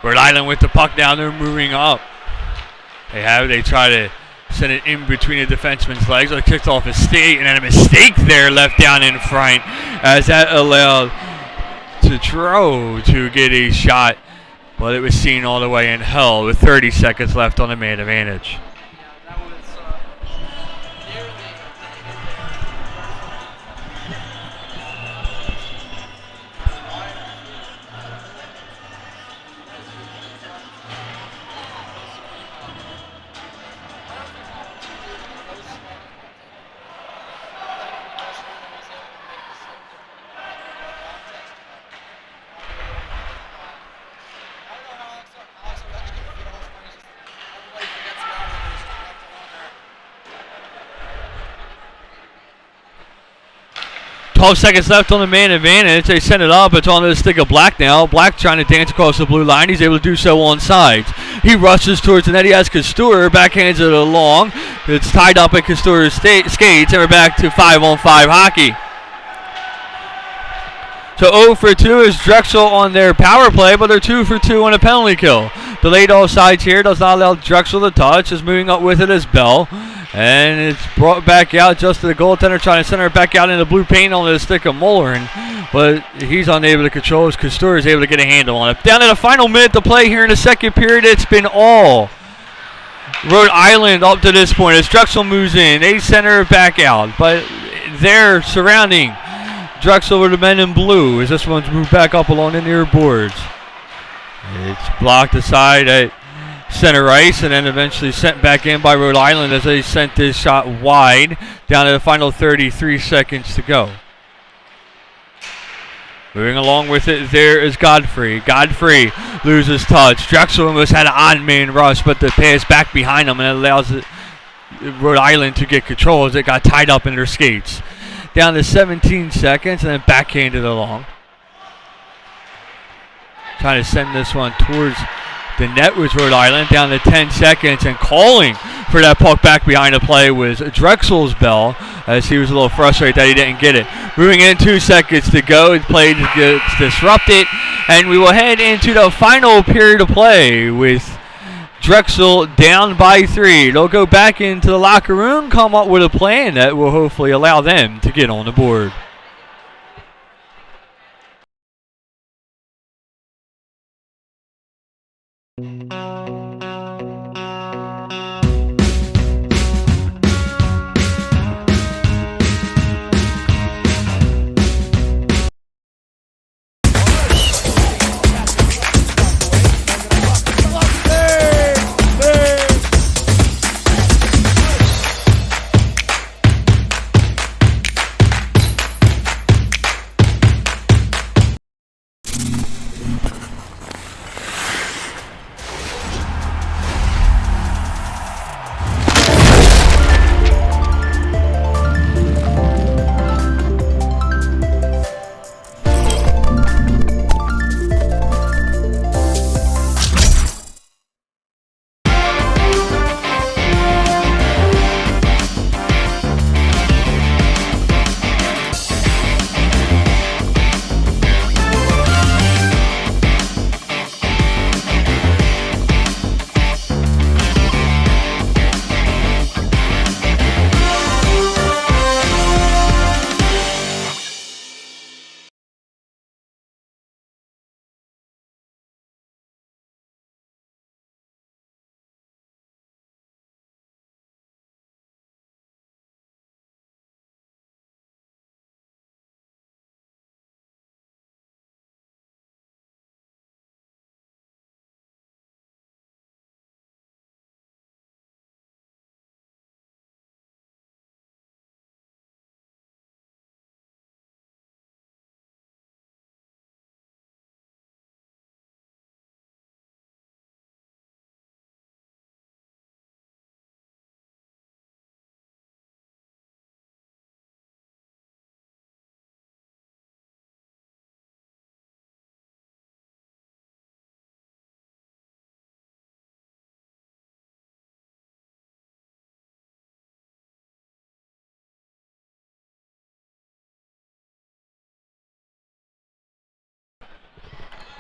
Rhode Island with the puck down, they're moving up. They try to send it in between the defenseman's legs. It kicked off a skate, and then a mistake there left down in front as that allowed Tetreault to get a shot, but it was seen all the way in hell with 30 seconds left on the man advantage. That was nearly. 12 seconds left on the man advantage. They send it up. It's on the stick of Black now. Black trying to dance across the blue line. He's able to do so on sides. He rushes towards the net. He has Castor. Backhands it along. It's tied up at Castor's skates. And we're back to 5-on-5 hockey. So 0 for 2 is Drexel on their power play, but they're 2 for 2 on a penalty kill. Delayed offsides here. Does not allow Drexel to touch. Is moving up with it as Bell. And it's brought back out just to the goaltender, trying to center it back out in the blue paint on the stick of Mullern. But he's unable to control as Castor is able to get a handle on it. Down to the final minute to play here in the second period. It's been all Rhode Island up to this point. As Drexel moves in, they center it back out. But they're surrounding Drexel with the men in blue as this one's moved back up along the near boards. It's blocked aside at center ice and then eventually sent back in by Rhode Island as they sent this shot wide down to the final 33 seconds to go. Moving along with it, there is Godfrey. Godfrey loses touch. Drexel almost had an odd man rush, but the pass back behind him and it allows Rhode Island to get control as it got tied up in their skates. Down to 17 seconds and then backhanded along. Trying to send this one towards the net was Rhode Island. Down to 10 seconds and calling for that puck back behind the play was Drexel's Bell as he was a little frustrated that he didn't get it. Moving in 2 seconds to go. The play gets disrupted and we will head into the final period of play with Drexel down by 3. They'll go back into the locker room, come up with a plan that will hopefully allow them to get on the board.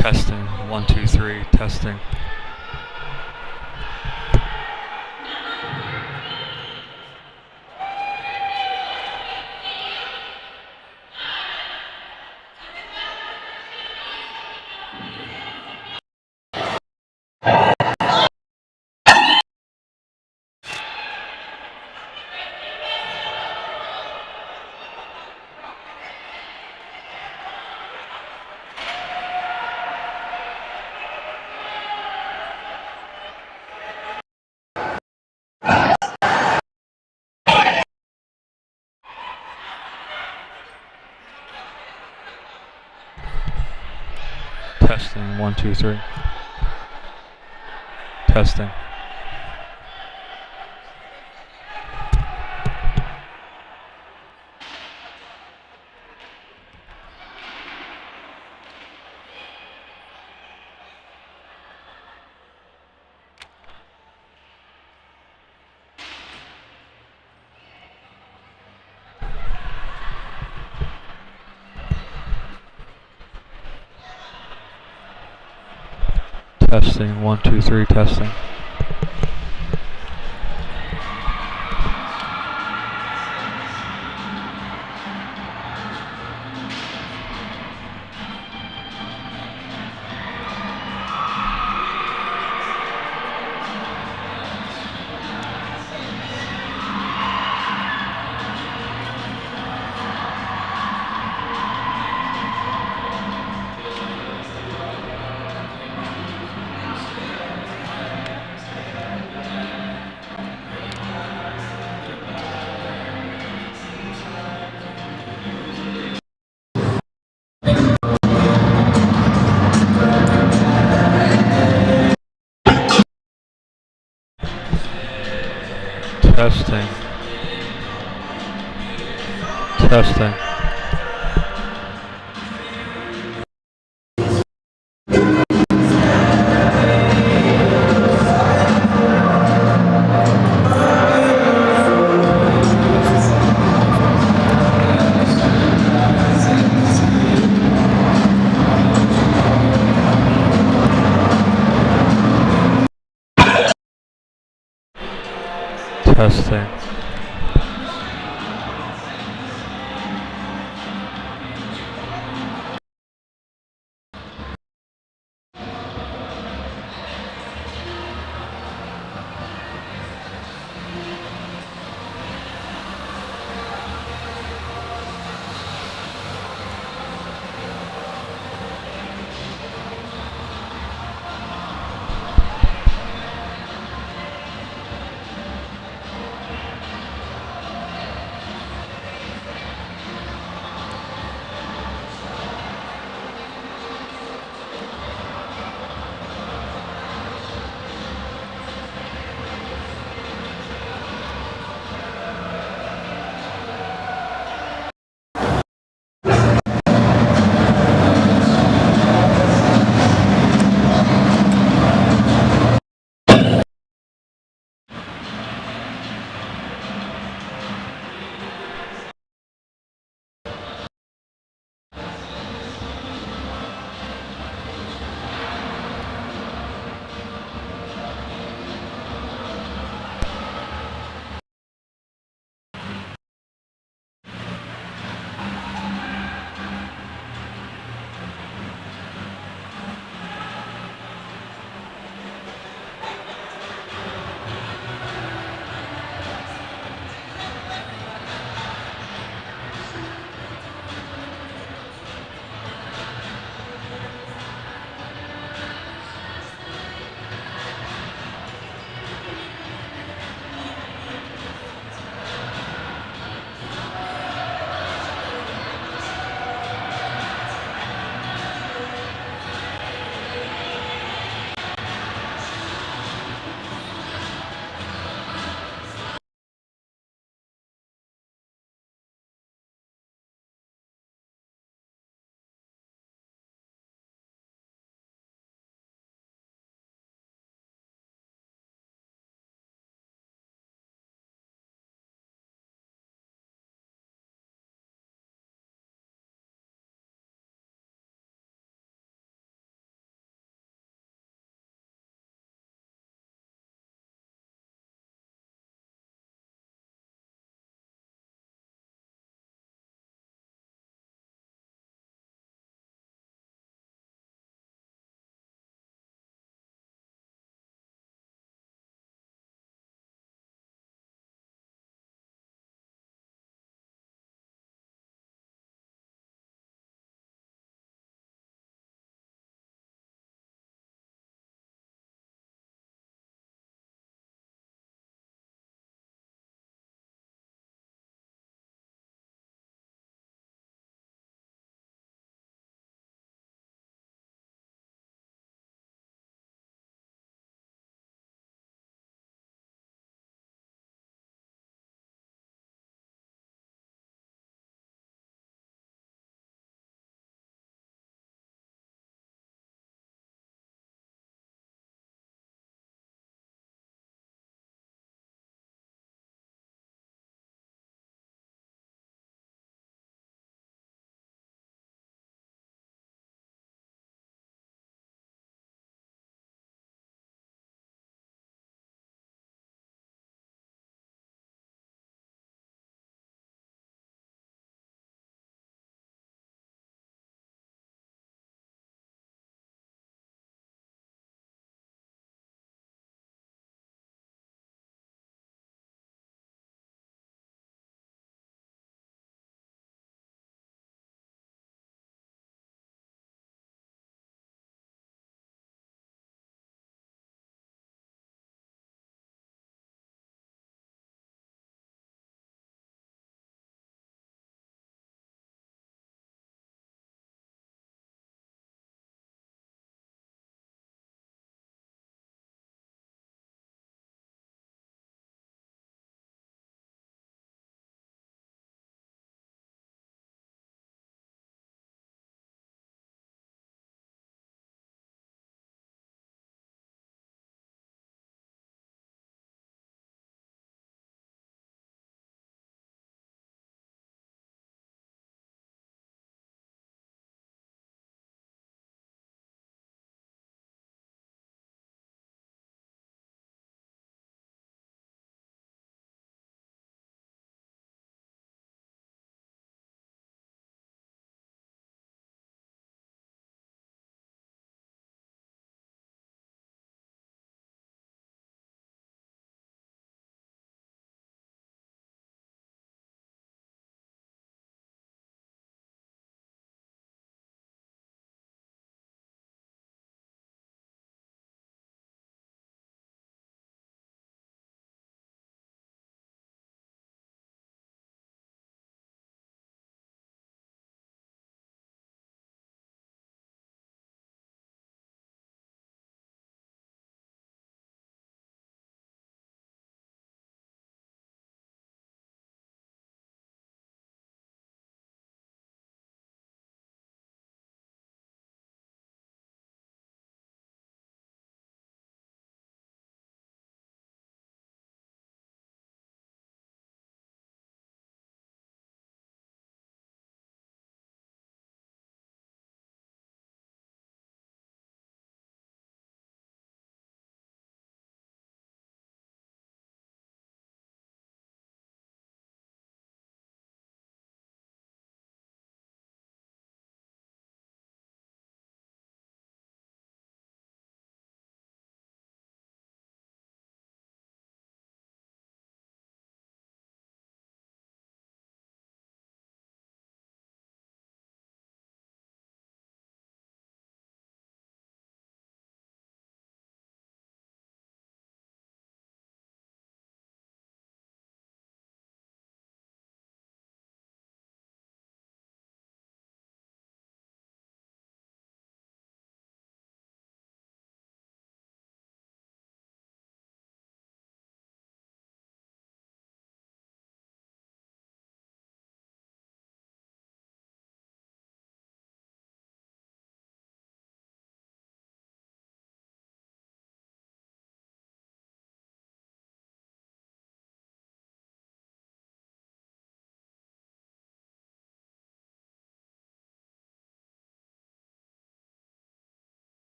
Testing. 1, 2, 3. Testing. Testing. 1, 2, 3. Testing. Testing. 1, 2, 3. Testing. Testing. Testing. Testing.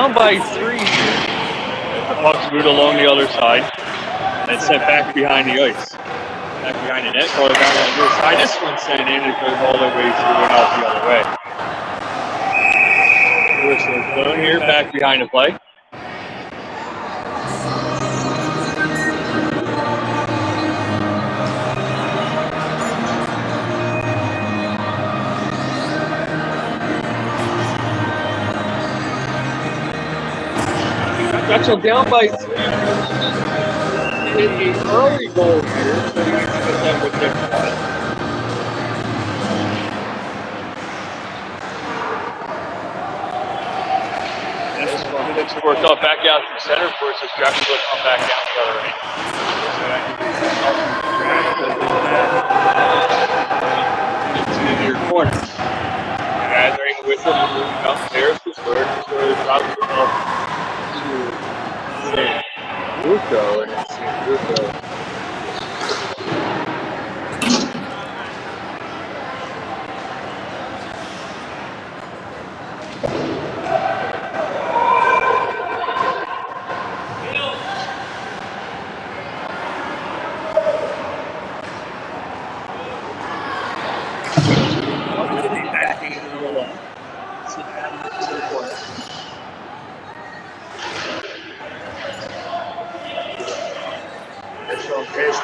down by 3 here. The puck's moved along the other side and sent back behind the ice. Back behind the net, going down on the near side. This one's sent in, it goes all the way through and out the other way. Whistle's blown here, back behind the play. Drexel down by 3. Hit an early goal here, so you can get that with their point. This one gets worked up back out to center. Of course, as Drexel will come back down the other end. Into the near corner. Gathering with him, moving upstairs to score. Drops the ball to Russo, and it's Russo.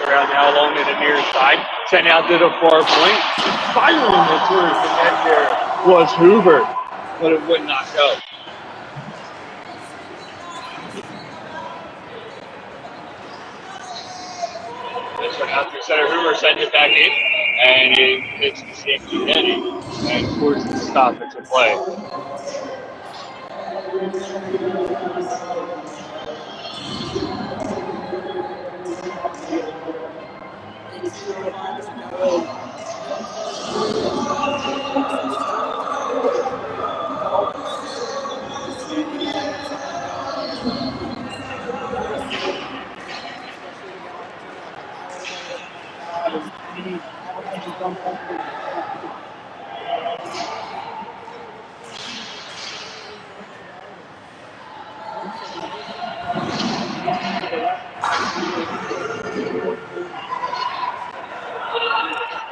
Around now along to the near side, sent out to the far point. Firing it towards the net there was Hoover, but it would not go. This one out through center. Hoover sends it back in, and it hits the safety netting and forces the stoppage of play.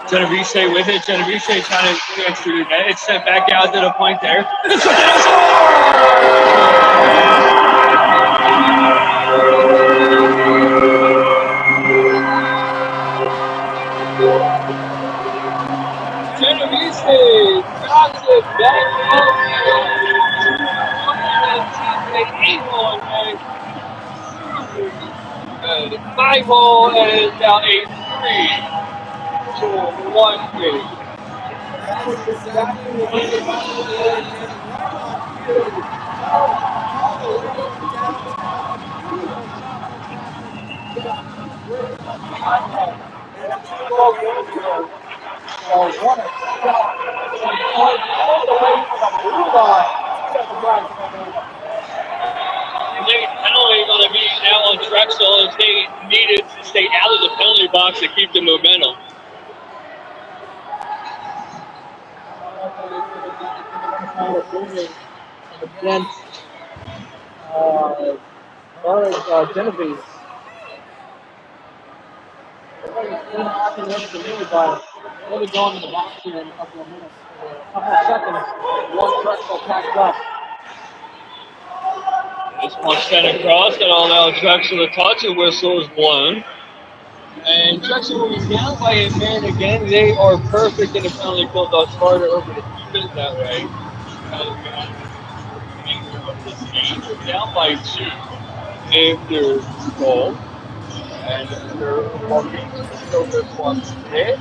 Genovese with it. Genovese trying to get through the net. It's sent back out to the point there. Genovese drops it back up. 5-hole and it's now a 3-1 game. That is exactly what we did right on field. All the way Late penalty going to be now on Drexel as they needed to stay out of the penalty box to keep the momentum. Against Genovese. They'll be going to the box here in a couple of minutes. A couple of seconds. One Drexel packed up. This one sent across, and all now Drexel to touch, and whistle is blown. And Drexel will be down by a man again. They are perfect in the penalty kill thus far to over to keep it that way. They're down by 2 after goal. And they're walking still this one today.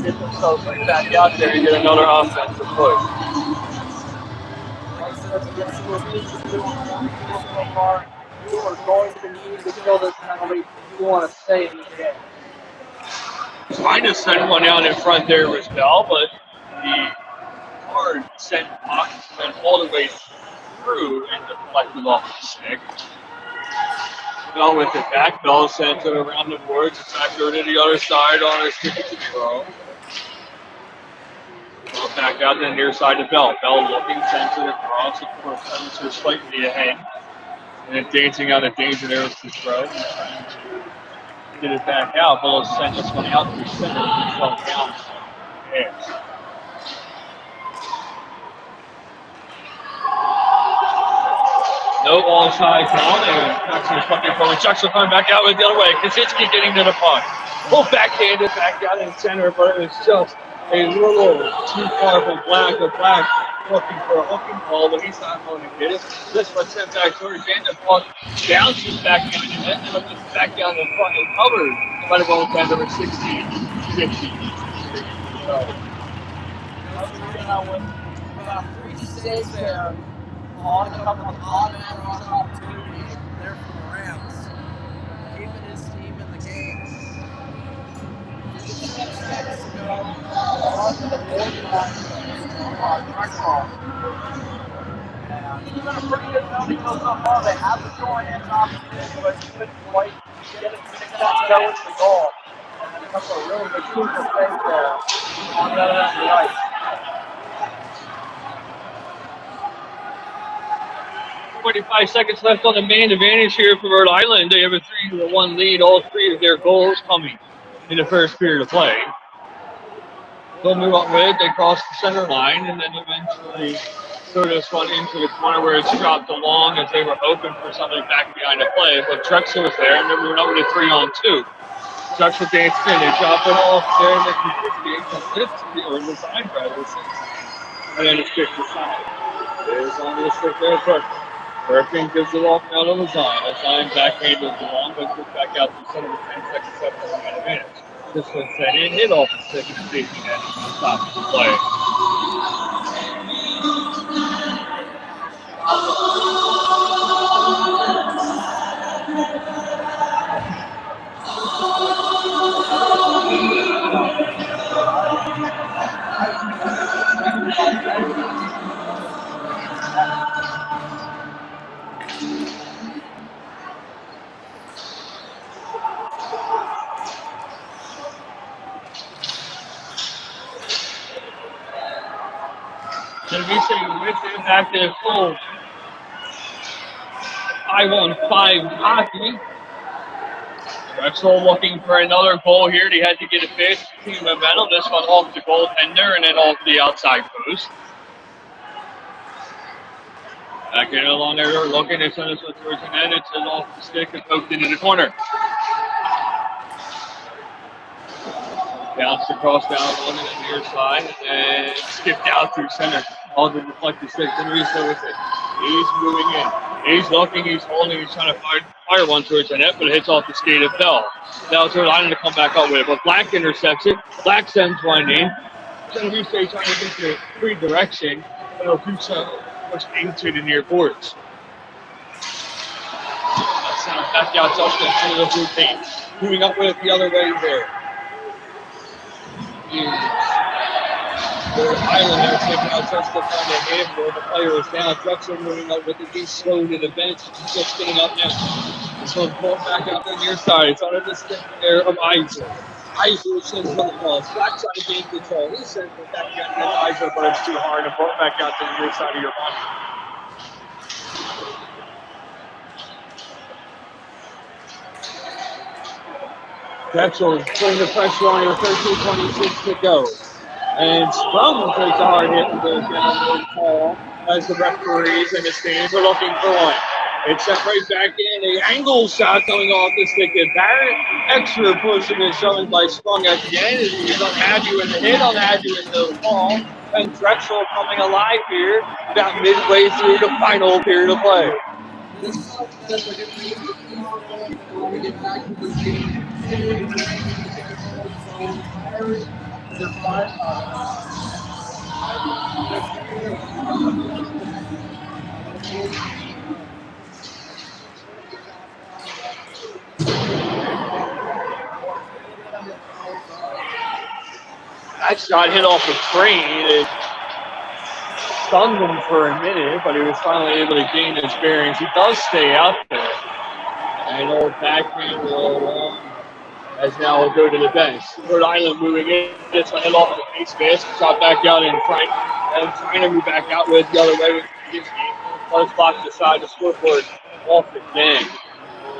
Get themselves right back out there and get another offensive push. You are going to need to kill this penalty if you want to stay in the game. Trying to send one out in front there was Bell, but the card sent puck went all the way through and deflected off the stick. Bell with it back. Bell sent it around the boards. It's back over to the other side on his ticket to throw. Back out to the near side of Bell. Bell looking, sends it across the court, sends her slightly ahead. And then dancing out of danger there with the throw. He's trying to get it back out. Bell sent this one out through center. Fell down. Yes. No onside call. Jackson's fucking forward. Jackson coming back out with the other way. Kaczynski getting to the puck. Pull backhanded back out in center, but it was just a little too far from Black. But Black looking for a hooking ball, but he's not going to get it. This one sent back towards the puck. Bounces back down and ended up back down the front and covered by the goaltender number 16, 50. So, about 3 saves there. On a couple of automatic opportunities there for the Rams, keeping his team in the game. 6 seconds to go on to the board line. Drexel. And it's been a pretty good penalty kill so far. They have the scoring opportunity, but couldn't quite get it to go into the goal. And then a couple of really good crucial saves there on the other end of the ice. 25 seconds left on the man advantage here for Rhode Island. They have a 3-1 lead. All 3 of their goals coming in the first period of play. They'll move on with it. They cross the center line and then eventually throw this one into the corner where it's dropped along as they were hoping for something back behind the play. But Drexel was there and they're moving over to 3-on-2. Drexel danced in. They drop it off there and they can or the side rather. And then it's kicked aside. There's on the stick there, but Hurricane gives it off now to Lazine. Lazine backhanded along, but goes back out to center with 10 seconds left on the advantage. This one sent in, hit off the stick and safety net to stop the play. Televisa with it back to full 5-on-5 hockey. Drexel looking for another goal here. They had to get a big team momentum. This one off the goaltender and then off the outside post. Back in along there, looking at this one towards the net. It's off the stick and poked into the corner. Bounced across down on the near side and skipped out through center. All the deflected stick. Televisa with it. He's moving in. He's looking, he's holding, he's trying to fire one towards the net, but it hits off the skate of Bell. Now it's Rhode Island to come back up with it, but Black intercepts it. Black sends one in. Televisa trying to get the free direction, but it'll do so push into the near boards. Back out to the blue team. Moving up with it the other way there. Rhode Island there taking out Drexel on the handle. The player is down. Drexel moving up with it. He's slow to the bench. He's just getting up now. This one's pulled back out the near side. It's under the stick there of Iser. Iser sends on the ball. Black trying to gain control. He sends it back down to Iser, but it's too hard to pull it back out to the near side of your body. Drexel putting the pressure on here. 13:26 to go. And Sprung takes a hard hit and goes down the call as the referees and the stands are looking for one. It's sent right back in. The angle shot coming off the stick of Barrett. Extra pushing and shoving by Sprung at the end. He's unhappy with the hit, unhappy with the ball. And Drexel coming alive here about midway through the final period of play. That shot hit off the frame. It stunned him for a minute, but he was finally able to gain his bearings. He does stay out there. And old backhand will as now we'll go to the bench. Rhode Island moving in. It's a head off the face mask. Shot back out in front. And trying to move back out with the other way with his game. Close block to the side. The scoreboard off the thing.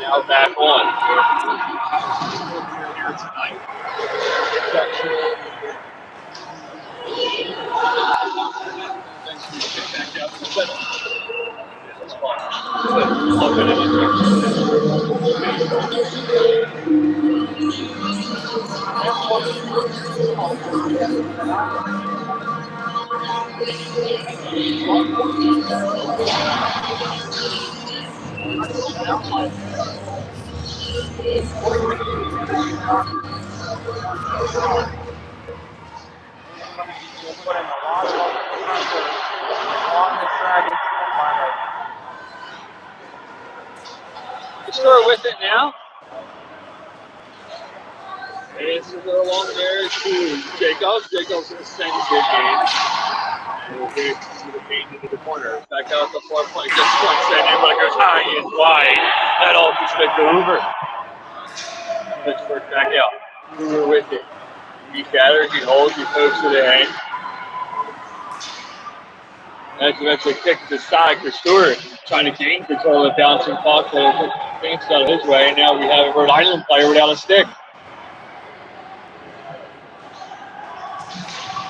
Now back on. Here tonight. Back out to the center. Start with it now. And it's a little along there to Jacobs. Jacobs is sending a good game. And we'll get to the paint into the corner. Back out the far point. Just one second, but it goes high and wide. That'll just make the Hoover. Let's work back out. Hoover with it. He gathers, he holds, he pokes to the end. That's eventually kicked to the side for Stewart, trying to gain control of the bouncing puck. Things out of his way, and now we have a Rhode Island player without a stick.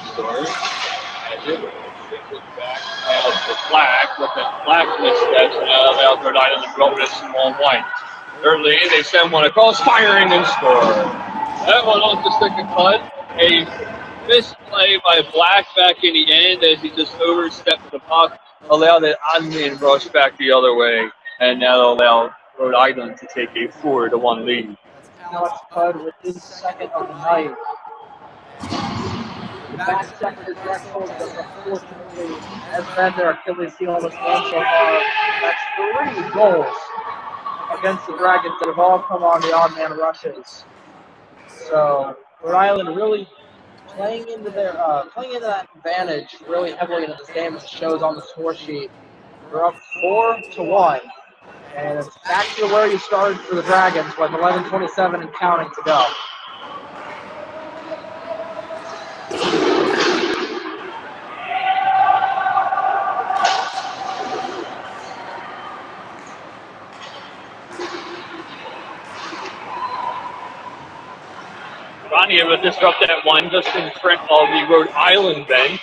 Stewart has it. Takes it back. Now it's the flag. With that flag missteps, and now allows Rhode Island to go with some long white. Early, they send one across, firing and score. That one off the stick and cut. A misplay by Black back in the end as he just overstepped the puck, allowed that Osman rush back the other way, and now they'll allow Rhode Island to take a 4-1 lead. Alex Bud with his second of the night. The back check for Drexel does unfortunately has been their Achilles heel in this game so far. That's 3 goals against the Dragons that have all come on the odd man rushes. So Rhode Island really playing into that advantage really heavily into this game as it shows on the score sheet. They're up 4-1. And it's back to where you started for the Dragons with 11:27 and counting to go. Ronnie will disrupt that one just in front of the Rhode Island bench.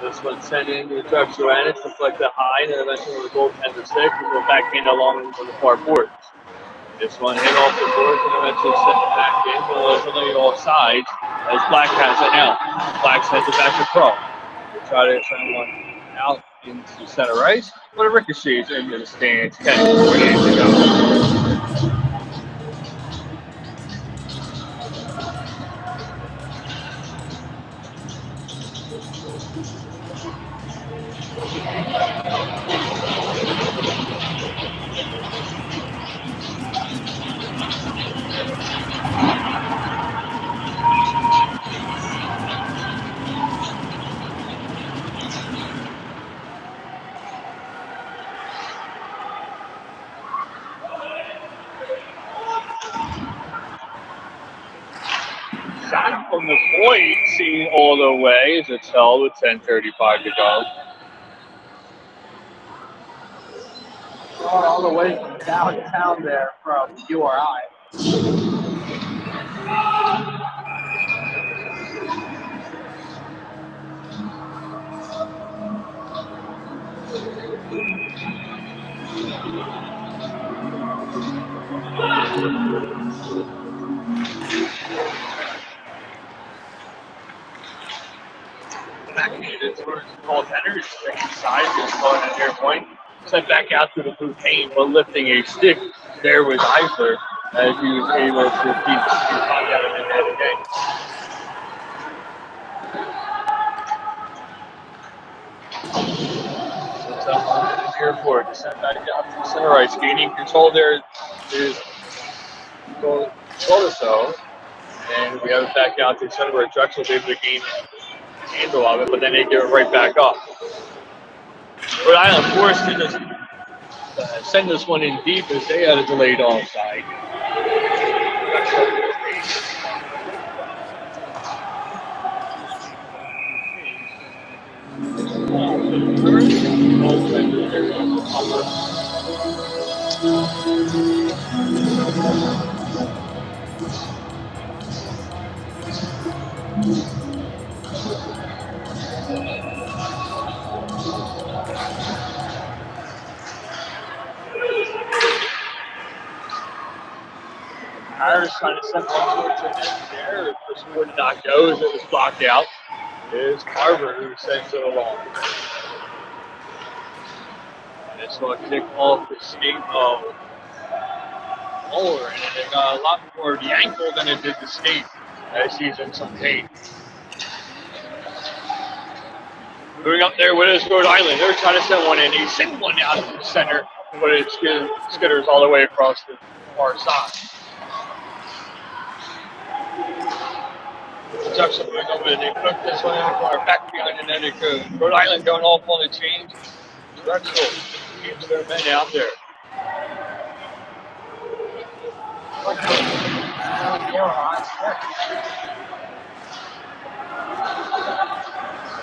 This one sent in to Drexel and it's deflect the high, and then eventually the goaltender stick and go back in along on the far boards. This one hit off the boards and eventually sent it back in, but ultimately off sides as Black has it now. Black sends it back to Pro. They try to send one out into center ice, but it ricochets into the stands. 10:48 to go. Shot from the point, seen all the way as it's held with 10:35 to go. All the way from downtown there from URI. Backhanded towards the goaltender, second side, just going at near point. Sent back out to the blue paint, but lifting a stick there was Eisler as he was able to keep the puck out of the net again. So it's up on the airport to send back out to center ice. Gaining control there is Colaso. And we have it back out to center where Drexel's able to gain handle of it, but then they give it right back up. Rhode Island forced to just send this one in deep as they had a delayed onside. Harris trying to send one towards the net there. First one did not go as it was blocked out. Is Carver who sends it along. And this will kick off the skate of Moore, and it got a lot more of the ankle than it did the skate as he's in some pain. Moving up there with his Rhode Island. They're trying to send one in. He sent one out to the center, but it skitters all the way across the far side. Drexel moving over and they put this one in the corner, back behind the net it goes. Rhode Island going off on the change. Drexel keeps their men out there.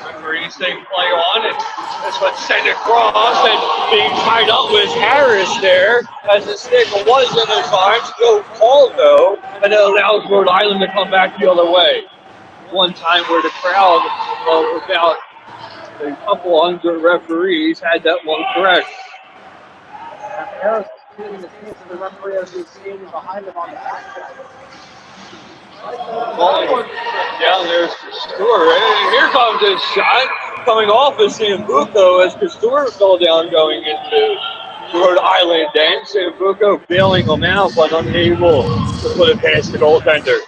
Referee saying play on, and this one sent across, and being tied up was Harris there as the stick was in his arms. No call though, and it allows Rhode Island to come back the other way. One time where the crowd, without a couple hundred referees, had that one correct. Harris is shooting the feet of the referee as he's skating behind him on the back. Down there's Castor, and here comes his shot coming off of Sambuco as Castor fell down going into Rhode Island. Then Sambuco bailing him out, but unable to put it past the goaltender.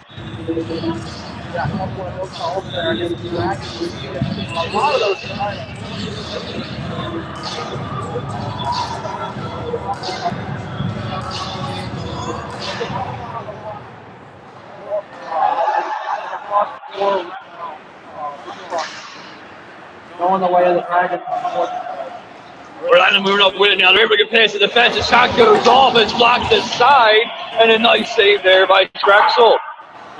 Yeah, a couple of those calls there against the Dragons. We've seen a lot of those tonight. Going the way of the Dragons. Rhode Island moving up with it now. They're able to get past the defense. The shot goes off. It's blocked inside. And a nice save there by Drexel.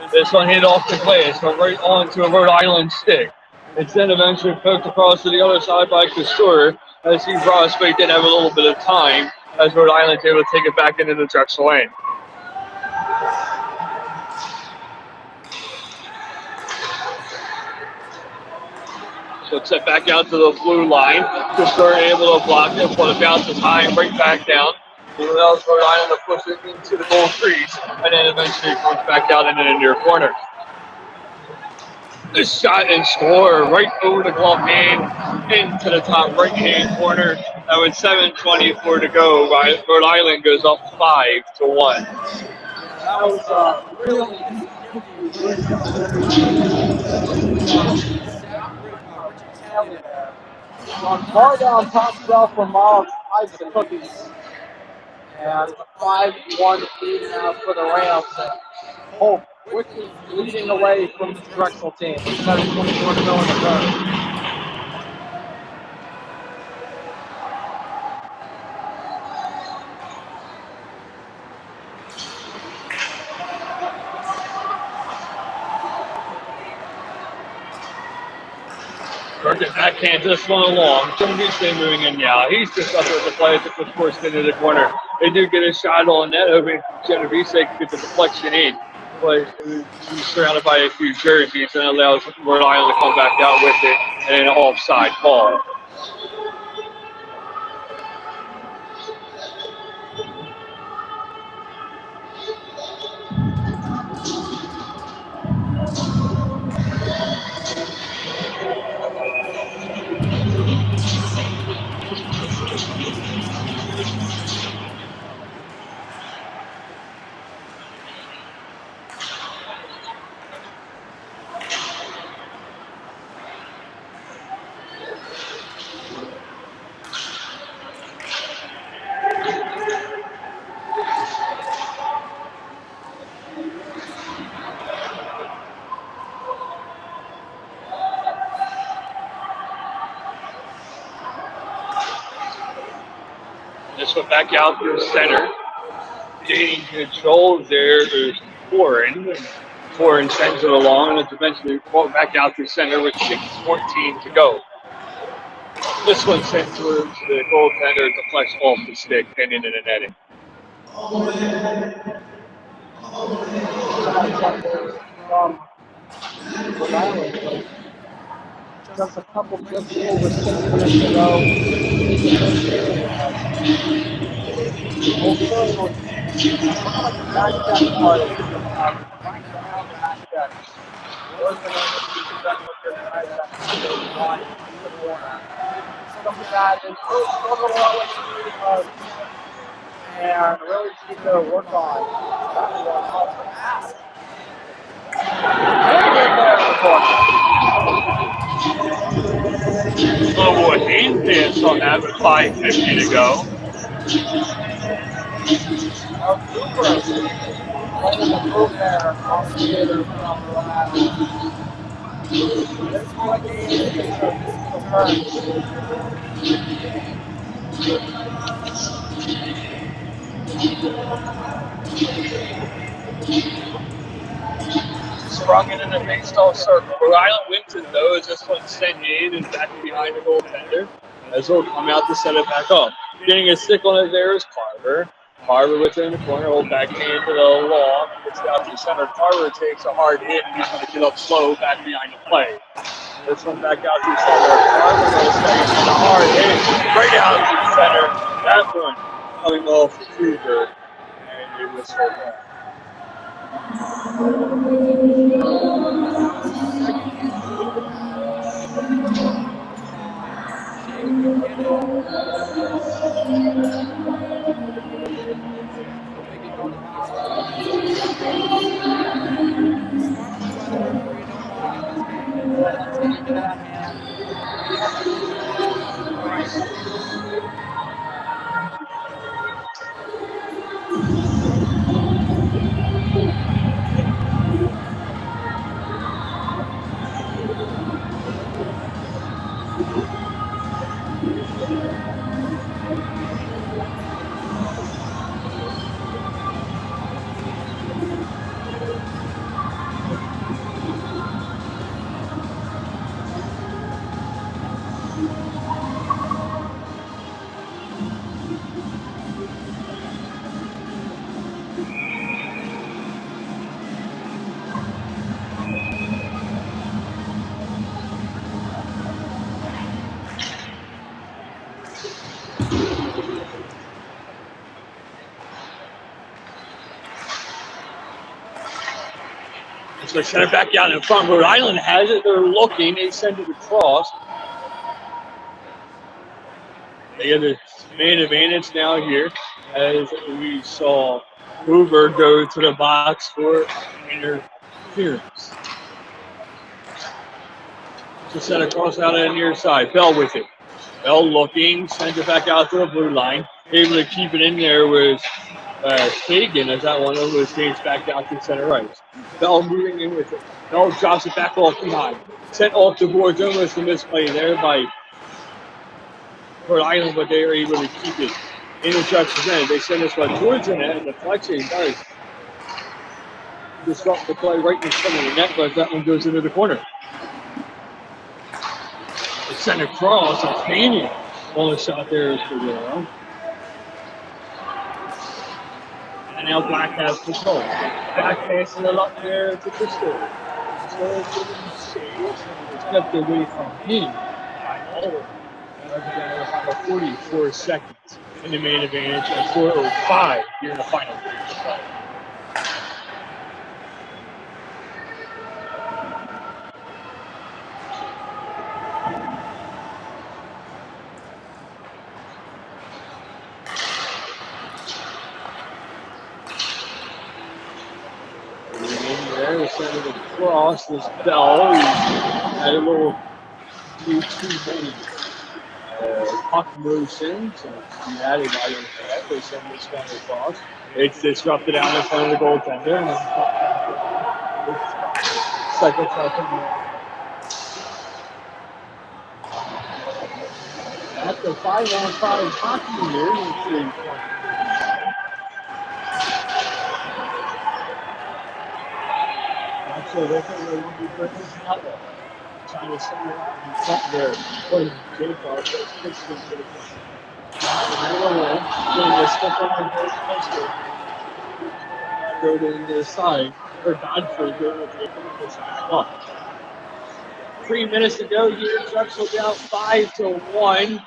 This one hit off the glass, but right onto a Rhode Island stick. It's then eventually poked across to the other side by Castor as he Prospect didn't have a little bit of time as Rhode Island's able to take it back into the Drexel lane. So it's set back out to the blue line. Castor able to block it, but it bounces high and right back down. It allows Rhode Island to push it into the goal crease, and then eventually it comes back out into the near corner. This shot and score right over the glove hand into the top right-hand corner. And with 7:24 to go, Rhode Island goes up 5-1. That was really on far down top shelf from Miles Pipes and Cookies. And 5-1 lead now for the Rams. Hope quickly leading away from the Drexel team. 7:24 to go in the third. Burkett backhand this one along. Genovese moving in now. He's just up with the play to put forced into the corner. They do get a shot on net, hoping Genovese can get the deflection in. But he's surrounded by a few jerseys and allows Rhode Island to come back out with it and an offside call. This one back out to the center. Gaining control there is Foreign. Foreign sends it along, and it's eventually brought back out to center with 6:14 to go. This one sent towards the goaltender, deflects off the stick and into the netting. Rhode Island with just a couple, just over 6 minutes to go in the third period. Also, looking like the back check party. Trying to get out back checks. Those are going to be Drexel here tonight. That is one in the corner. Something that is really struggled a lot with and really need to work on. That one off the pass. And in there in the corner. A little more hand dance on that with 5:50 to go. Now Cooper playing the move there off the skater from Rhode Island. This one game takes a turn. Sprung it in the baseball circle. Rhode Island wins it though, as this one sent in and back behind the goaltender. As he'll come out to set it back up. Getting a stick on it there is Carver. Carver with it in the corner, old backhand to the wall. Gets it out to center. Carver takes a hard hit and he's going to get up slow back behind the play. This one back out to center. Carver goes second and a hard hit right out to center. That one coming off Kruger. And it was so bad. So send it back down in front. Rhode Island has it. They're looking. They send it across. They get the man advantage now here, as we saw Hoover go to the box for interference. So send across out on the near side. Bell with it. Bell looking. Sends it back out to the blue line. Able to keep it in there with Kagan as that one over skates back out to center right. Bell moving in with it. Bell drops it back off behind. Sent off the boards, almost a misplay there by Rhode Island, but they are able to keep it in the Drexel's end. They send this one towards the net, and the deflection does disrupt the play right in front of the net, but that one goes into the corner. It's sent across, a Fanning on the shot there is for Zero. And now Black has control. Black passing it up there to Crystal. Crystal giving saves and it's kept away from him by Oliver. About 44 seconds in the main advantage at 4:05 here in the final period of play. They send it across this Bell. He had a little too many puck motion, so he had it right in the head. They send this one across. It's disrupted out in front of the goaltender. And then second second. At the 5-on-5 hockey here, so they think they won't be putting this out there. Trying to send it out in front there. Putting Jacob, so it's fixed into the front. Getting a step on the goal. Go to the side. for Godfrey here with Jacob in this one. 3 minutes to go here. Drexel down 5-1.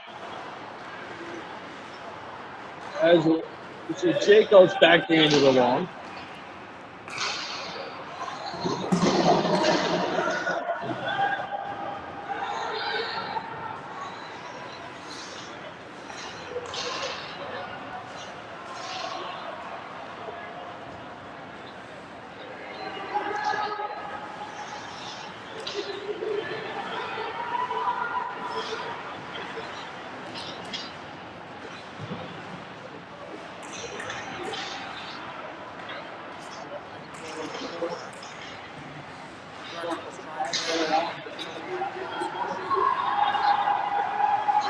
As it's Jacobs backhanded along.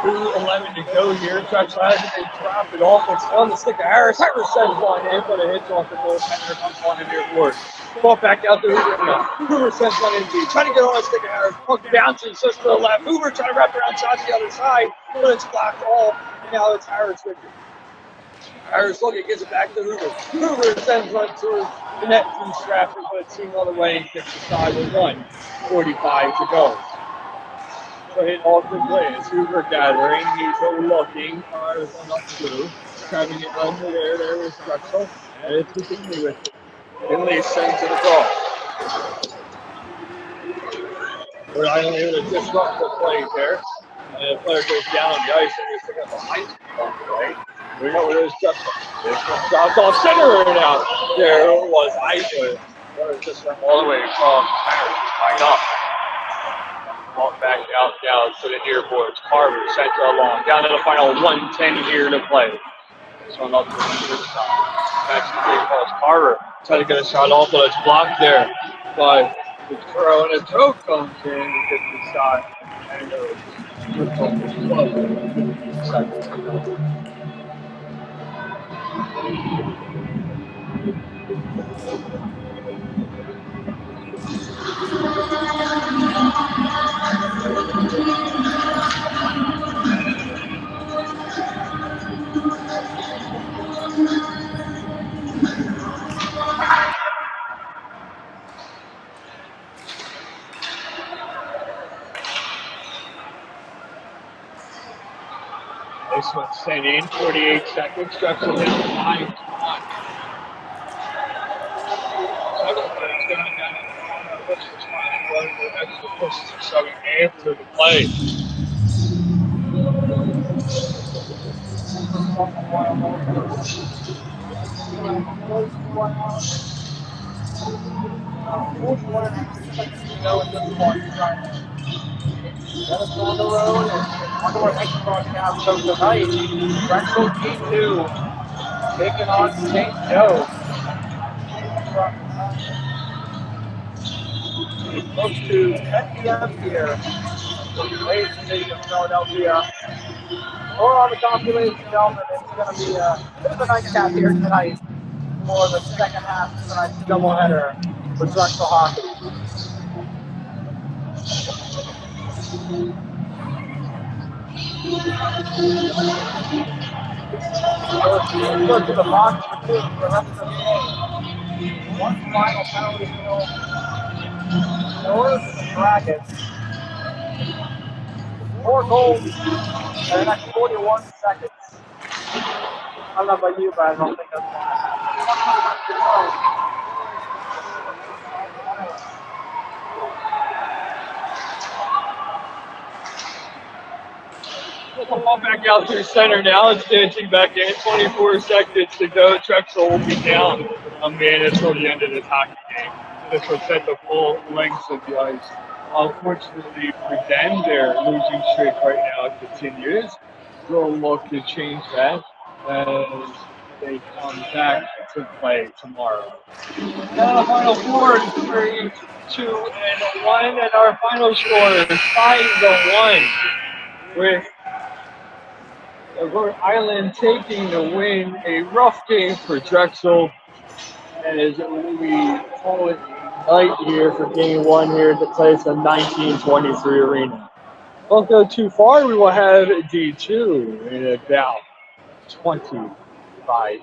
.2:11 to go here. Drexel has it. They drop it off. It's on the stick of Harris. Harris sends one in, but it hits off the goaltender. Comes on in near board. Ball back out to Hoover. Hoover sends one in deep. Trying to get on the stick of Harris. Puck bounces just to the left. Hoover trying to wrap around shot to the other side, but it's blocked off. Now it's Harris with it. Harris looking, gets it back to Hoover. Hoover sends one to the net through Stratford, but it's seen the other way and gets the side with 1:45 to go. So hit off the play. It's Hoover gathering. He's looking. Fires one up through. Grabbing it under there. There was Drexel. And it's continuing with it. Finley sends it across. Rhode Island able to disrupt the play there. And the player goes down the ice and he's picking up a high school play. We know where there's Drexel. It's dropped off center and out. There was Isaac. It just went all the way across. Right up. Ball back out down to the near boards. Carver center along. Down to the final 1:10 here to play. This one up to the near side. Back to the big cross. Carver trying to get a shot off, but it's blocked there by the throw. And a throw comes in and gets the shot. And seconds to go. This one's sent in, 48 seconds. Drexel down 5-1. Extra push to showing after the play. Dennis on the road and on to our next broadcast of the night. Drexel G2 taking on St. Joe. It's close to 10 p.m. here. Ladies and gentlemen of Philadelphia. Or on the top, ladies and gentlemen, it's going to be a bit of a nightcap here tonight for the second half of tonight's doubleheader with Drexel hockey. Go to the box for two for the rest of the game. One final penalty kill. North Dragons. 4 goals in the next 41 seconds. I don't know about you, but I don't think that's going to happen. Ball back out through center now. It's dancing back in. 24 seconds to go. Drexel will be down a minute until the end of this hockey game. This will set the full length of the ice. Unfortunately for them, their losing streak right now continues. We'll look to change that as they come back to play tomorrow. Now the final score is 3, 2, and 1, and our final score is 5-1 with Rhode Island taking the win. A rough game for Drexel as we call it night here for game 1 here at the place of 1923 Arena. Won't go too far. We will have D2 in about 25